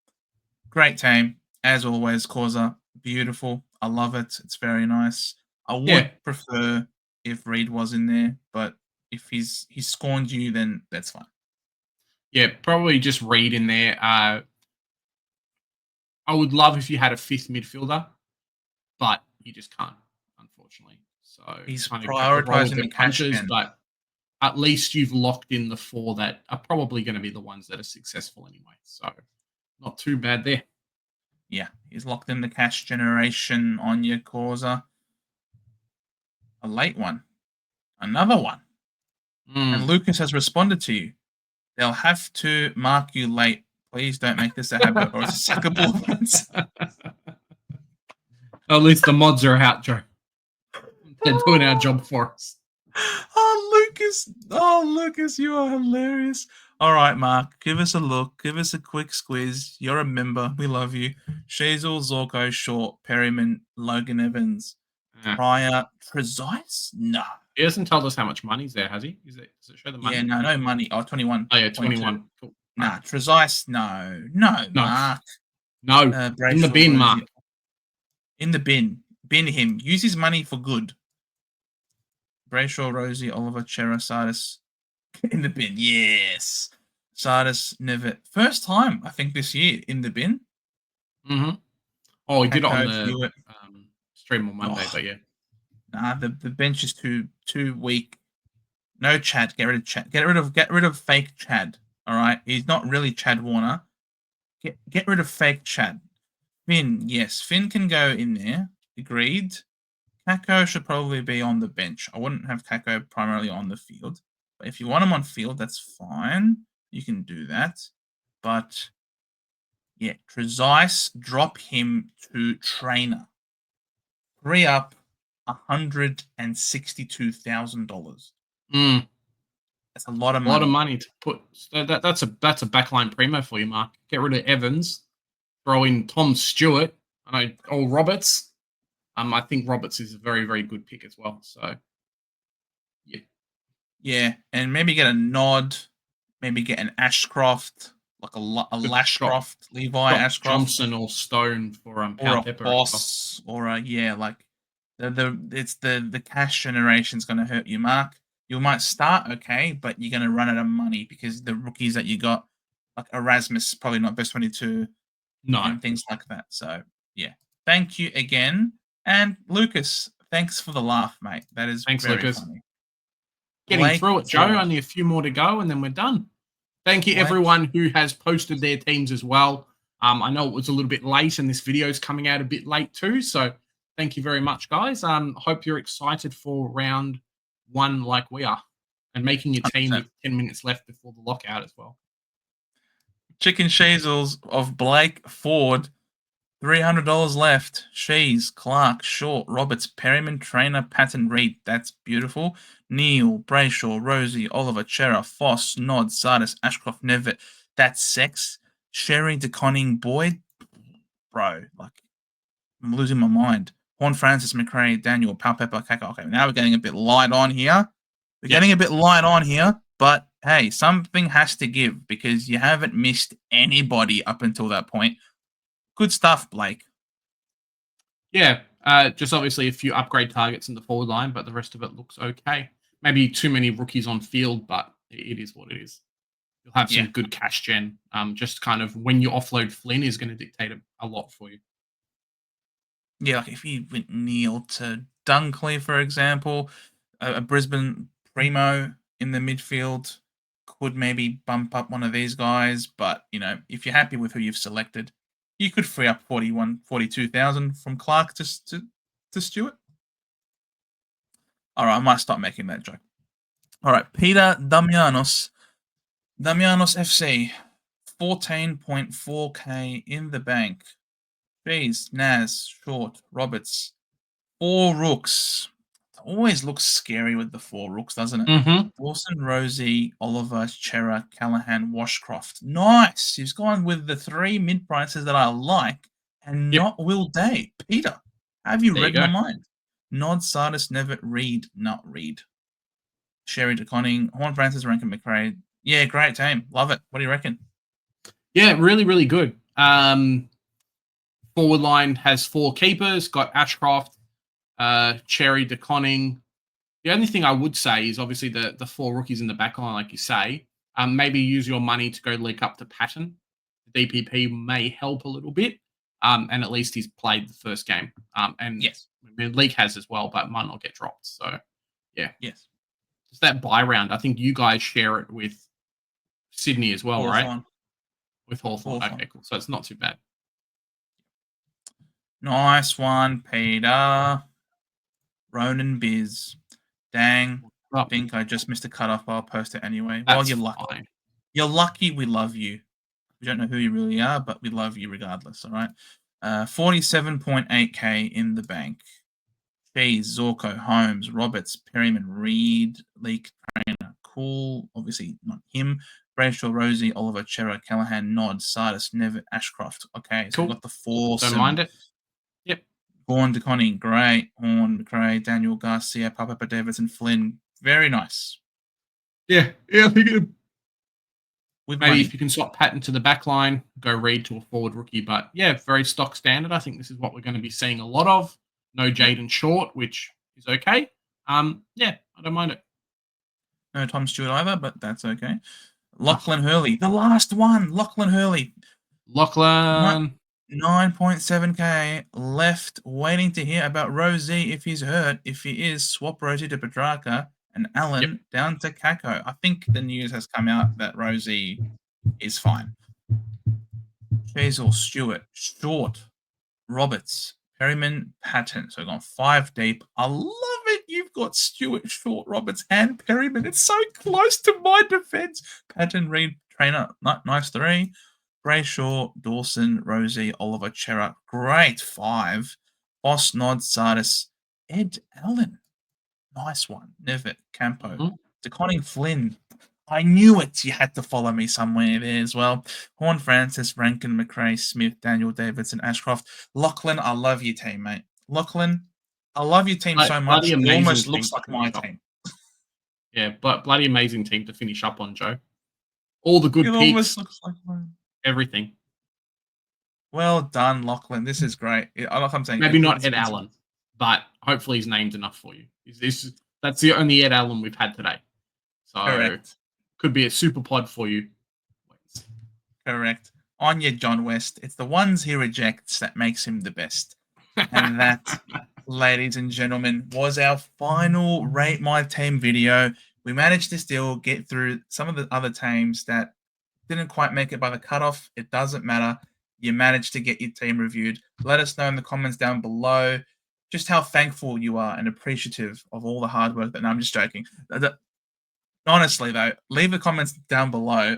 Great team. As always, Causa. Beautiful. I love it. It's very nice. I would prefer if Reed was in there, but if he's scorned you, then that's fine. Yeah, probably just Reed in there. I would love if you had a 5th midfielder, but you just can't, unfortunately. So He's kind of have to roll with prioritizing the the cash punches, gen. but at least you've locked in the 4 that are probably going to be the ones that are successful anyway. So not too bad there. Yeah, he's locked in the cash generation on your Causa. A late one. Another one. And Lucas has responded to you. They'll have to mark you late. Please don't make this a habit or it's a sackable offense. At least the mods are out, Joe. They're doing our job for us. Oh, Lucas, you are hilarious. All right, Mark, give us a look. Give us a quick squeeze. You're a member. We love you. Shazel, Zorko, Short, Perryman, Logan Evans, Pryor, Precise? No. He hasn't told us how much money's there, has he? Does it show the money? Yeah, no money. Oh, 21. Oh, yeah, 21. Cool. Nah, Precise, no, Mark. No. In the bin, Mark. In the bin. Bin him. Use his money for good. Brayshaw, Rosie, Oliver, Chera, Sardis. In the bin. Yes. Sardis, never. First time, I think, this year in the bin. Mm-hmm. Oh, he did it on the stream on Monday, but yeah. Nah, the bench is too weak. No Chad. Get rid of Chad. Get rid of fake Chad. All right. He's not really Chad Warner. Get rid of fake Chad. Finn, yes. Finn can go in there. Agreed. Kako should probably be on the bench. I wouldn't have Kako primarily on the field. But if you want him on field, that's fine. You can do that. But yeah, Trezise, drop him to trainer. Free up $162,000. Mm, That's a lot of a lot of money. money to put. That's a backline primo for you, Mark. Get rid of Evans, throw in Tom Stewart. I know, or Roberts. I think Roberts is a very, very good pick as well. So, yeah. Yeah, and maybe get a nod. Maybe get an Ashcroft, like a Drop, Lashcroft, Levi drop Ashcroft, Johnson or Stone for or a Pepper as well. Boss, or a like the cash generation's going to hurt you, Mark. You might start okay, but you're going to run out of money because the rookies that you got, like Erasmus, probably not best 22, No, and things like that. So yeah, thank you again, and Lucas, thanks for the laugh, mate. That is thanks, very Lucas. funny. Getting Blake through it, Joe. Ford. Only a few more to go, and then we're done. Thank you, Blake. everyone who has posted their teams as well. I know it was a little bit late, and this video is coming out a bit late too. So thank you very much, guys. Hope you're excited for round one like we are, and making your team 100%. with 10 minutes left before the lockout as well. Chicken Sheezels of Blake Ford. $300 left. Shees, Clark, Short, Roberts, Perryman, Trainer, Patton, Reed. That's beautiful. Neil, Brayshaw, Rosie, Oliver, Chera, Foss, Nod, Sardis, Ashcroft, Nevitt. That's sex. Sherry, DeConning, Boyd. Bro, like, I'm losing my mind. Horn, Francis, McRae, Daniel, Palpepper, Kaka. Okay, now we're getting a bit light on here. We're getting a bit light on here, but hey, something has to give because you haven't missed anybody up until that point. Good stuff, Blake. Yeah, just obviously a few upgrade targets in the forward line, but the rest of it looks okay. Maybe too many rookies on field, but it is what it is. You'll have some good cash gen. Just kind of when you offload Flynn is going to dictate a lot for you. Yeah, like if you went Neil to Dunkley, for example, a Brisbane primo in the midfield could maybe bump up one of these guys. But, if you're happy with who you've selected, you could free up 42,000 from Clark to Stewart. All right, I might stop making that joke. All right, Peter Damianos FC, 14.4K in the bank. Jeez, Naz, Short, Roberts, 4 rooks. It always looks scary with the 4 rooks, doesn't it? Mm-hmm. Dawson, Rosie, Oliver, Chera, Callahan, Washcroft. Nice. He's gone with the 3 mid prices that I like and not Will Day. Peter, have you read my mind? Nod, Sardis, Nevitt, Reed, not Reed. Sherry DeConning, Horn Francis, Rankin McRae. Yeah, great team. Love it. What do you reckon? Yeah, really, really good. Forward line has 4 keepers, got Ashcroft, Cherry, DeConning. The only thing I would say is obviously the 4 rookies in the back line, like you say. Maybe use your money to go leak up to Patton. The DPP may help a little bit, and at least he's played the first game. And yes, the league has as well, but might not get dropped. So, yeah. Yes. Just that buy round. I think you guys share it with Sydney as well, Hawthorn. right? With Hawthorn. Okay, cool. So it's not too bad. Nice one, Peter. Ronan Biz. Dang. I think I just missed a cutoff, but I'll post it anyway. Well, you're lucky. Fine. You're lucky we love you. We don't know who you really are, but we love you regardless, all right? 47.8K in the bank. Cheese, Zorko, Holmes, Roberts, Perryman, Reed, Leak, Trainer, Cool. Obviously not him. Brayshaw, Rosie, Oliver, Chera, Callahan, Nod, Sardis, Nevitt, Ashcroft. Okay, so cool. we've got the 4. Don't mind it. Yep. Horn, DeConning, great. Horn, McRae, Daniel, Garcia, Papa Davidson, Flynn. Very nice. Yeah, I think with maybe money. If you can swap Patton to the back line, go Reed to a forward rookie. But yeah, very stock standard. I think this is what we're going to be seeing a lot of. No Jaden Short, which is okay. Yeah, I don't mind it. No Tom Stewart either, but that's okay. Lachlan Hurley, the last one. Lachlan Hurley. 9.7K left, waiting to hear about Rosie if he's hurt. If he is, swap Rosie to Petrarca and Allen down to Kako. I think the news has come out that Rosie is fine. Hazel, Stewart, Short. Roberts, Perryman, Patton. So we've gone 5 deep. I love it. You've got Stewart, Short, Roberts, and Perryman. It's so close to my defense. Patton, Reed, Trainer, nice 3. Brayshaw, Dawson, Rosie, Oliver, Chera. Great 5. Boss, Nod, Sardis, Ed Allen. Nice one. Nevitt, Campo, DeConning Flynn. I knew it. You had to follow me somewhere there as well. Horn, Francis, Rankin, McRae, Smith, Daniel, Davidson, Ashcroft. Lachlan, I love your team, mate. Lachlan, I love your team so much. It almost looks like my team. Yeah, but bloody amazing team to finish up on, Joe. All the good picks. It almost looks like mine. Everything. Well done, Lachlan. This is great. I'm saying maybe not Ed Allen, but hopefully he's named enough for you. That's the only Ed Allen we've had today. So correct. Could be a super pod for you. Correct. On your John West. It's the ones he rejects that makes him the best. And that, ladies and gentlemen, was our final Rate My Team video. We managed to still get through some of the other teams that didn't quite make it by the cutoff. It doesn't matter. You managed to get your team reviewed. Let us know in the comments down below just how thankful you are and appreciative of all the hard work. No, I'm just joking. Honestly, though, leave the comments down below,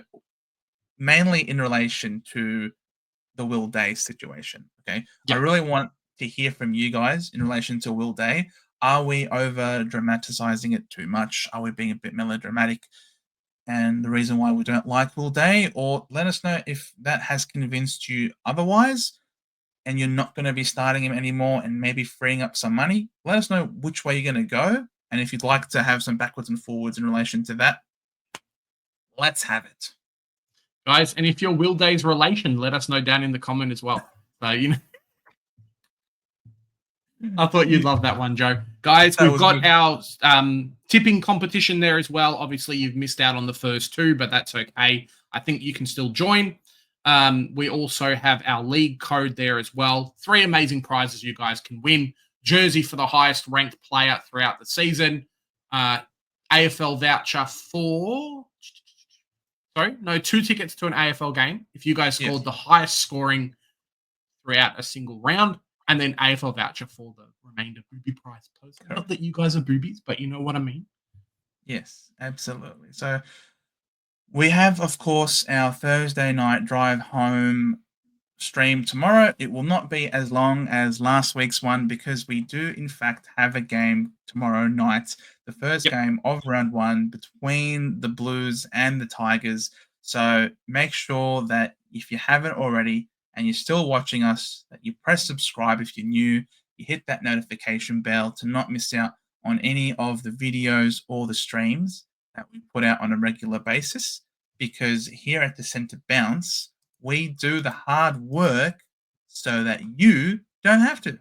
mainly in relation to the Will Day situation. Okay, yep. I really want to hear from you guys in relation to Will Day. Are we over dramatizing it too much? Are we being a bit melodramatic? And the reason why we don't like Will Day, or let us know if that has convinced you otherwise and you're not going to be starting him anymore and maybe freeing up some money. Let us know which way you're going to go. And if you'd like to have some backwards and forwards in relation to that, let's have it. Guys, and if you're Will Day's relation, let us know down in the comment as well. So, I thought you'd love that one, Joe. Guys, we've got our tipping competition there as well. Obviously, you've missed out on the first 2, but that's okay. I think you can still join. We also have our league code there as well. 3 amazing prizes you guys can win. Jersey for the highest ranked player throughout the season. AFL voucher for... 2 tickets to an AFL game. If you guys scored the highest scoring throughout a single round. And then AFL voucher for the remainder booby prize post. Not that you guys are boobies, but you know what I mean. Yes, absolutely. So we have, of course, our Thursday night drive home stream tomorrow. It will not be as long as last week's one because we do, in fact, have a game tomorrow night. The first game of round 1 between the Blues and the Tigers. So make sure that if you haven't already, and you're still watching us, that you press subscribe if you're new, you hit that notification bell to not miss out on any of the videos or the streams that we put out on a regular basis, because here at the Centre Bounce, we do the hard work so that you don't have to.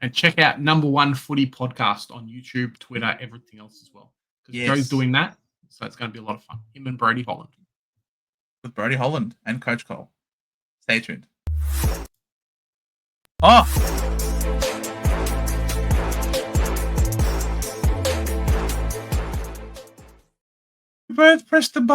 And check out #1 Footy Podcast on YouTube, Twitter, everything else as well. Because Joe's doing that, so it's going to be a lot of fun. Him and Brody Holland. With Brody Holland and Coach Cole. Stay tuned. Oh! We both pressed the button.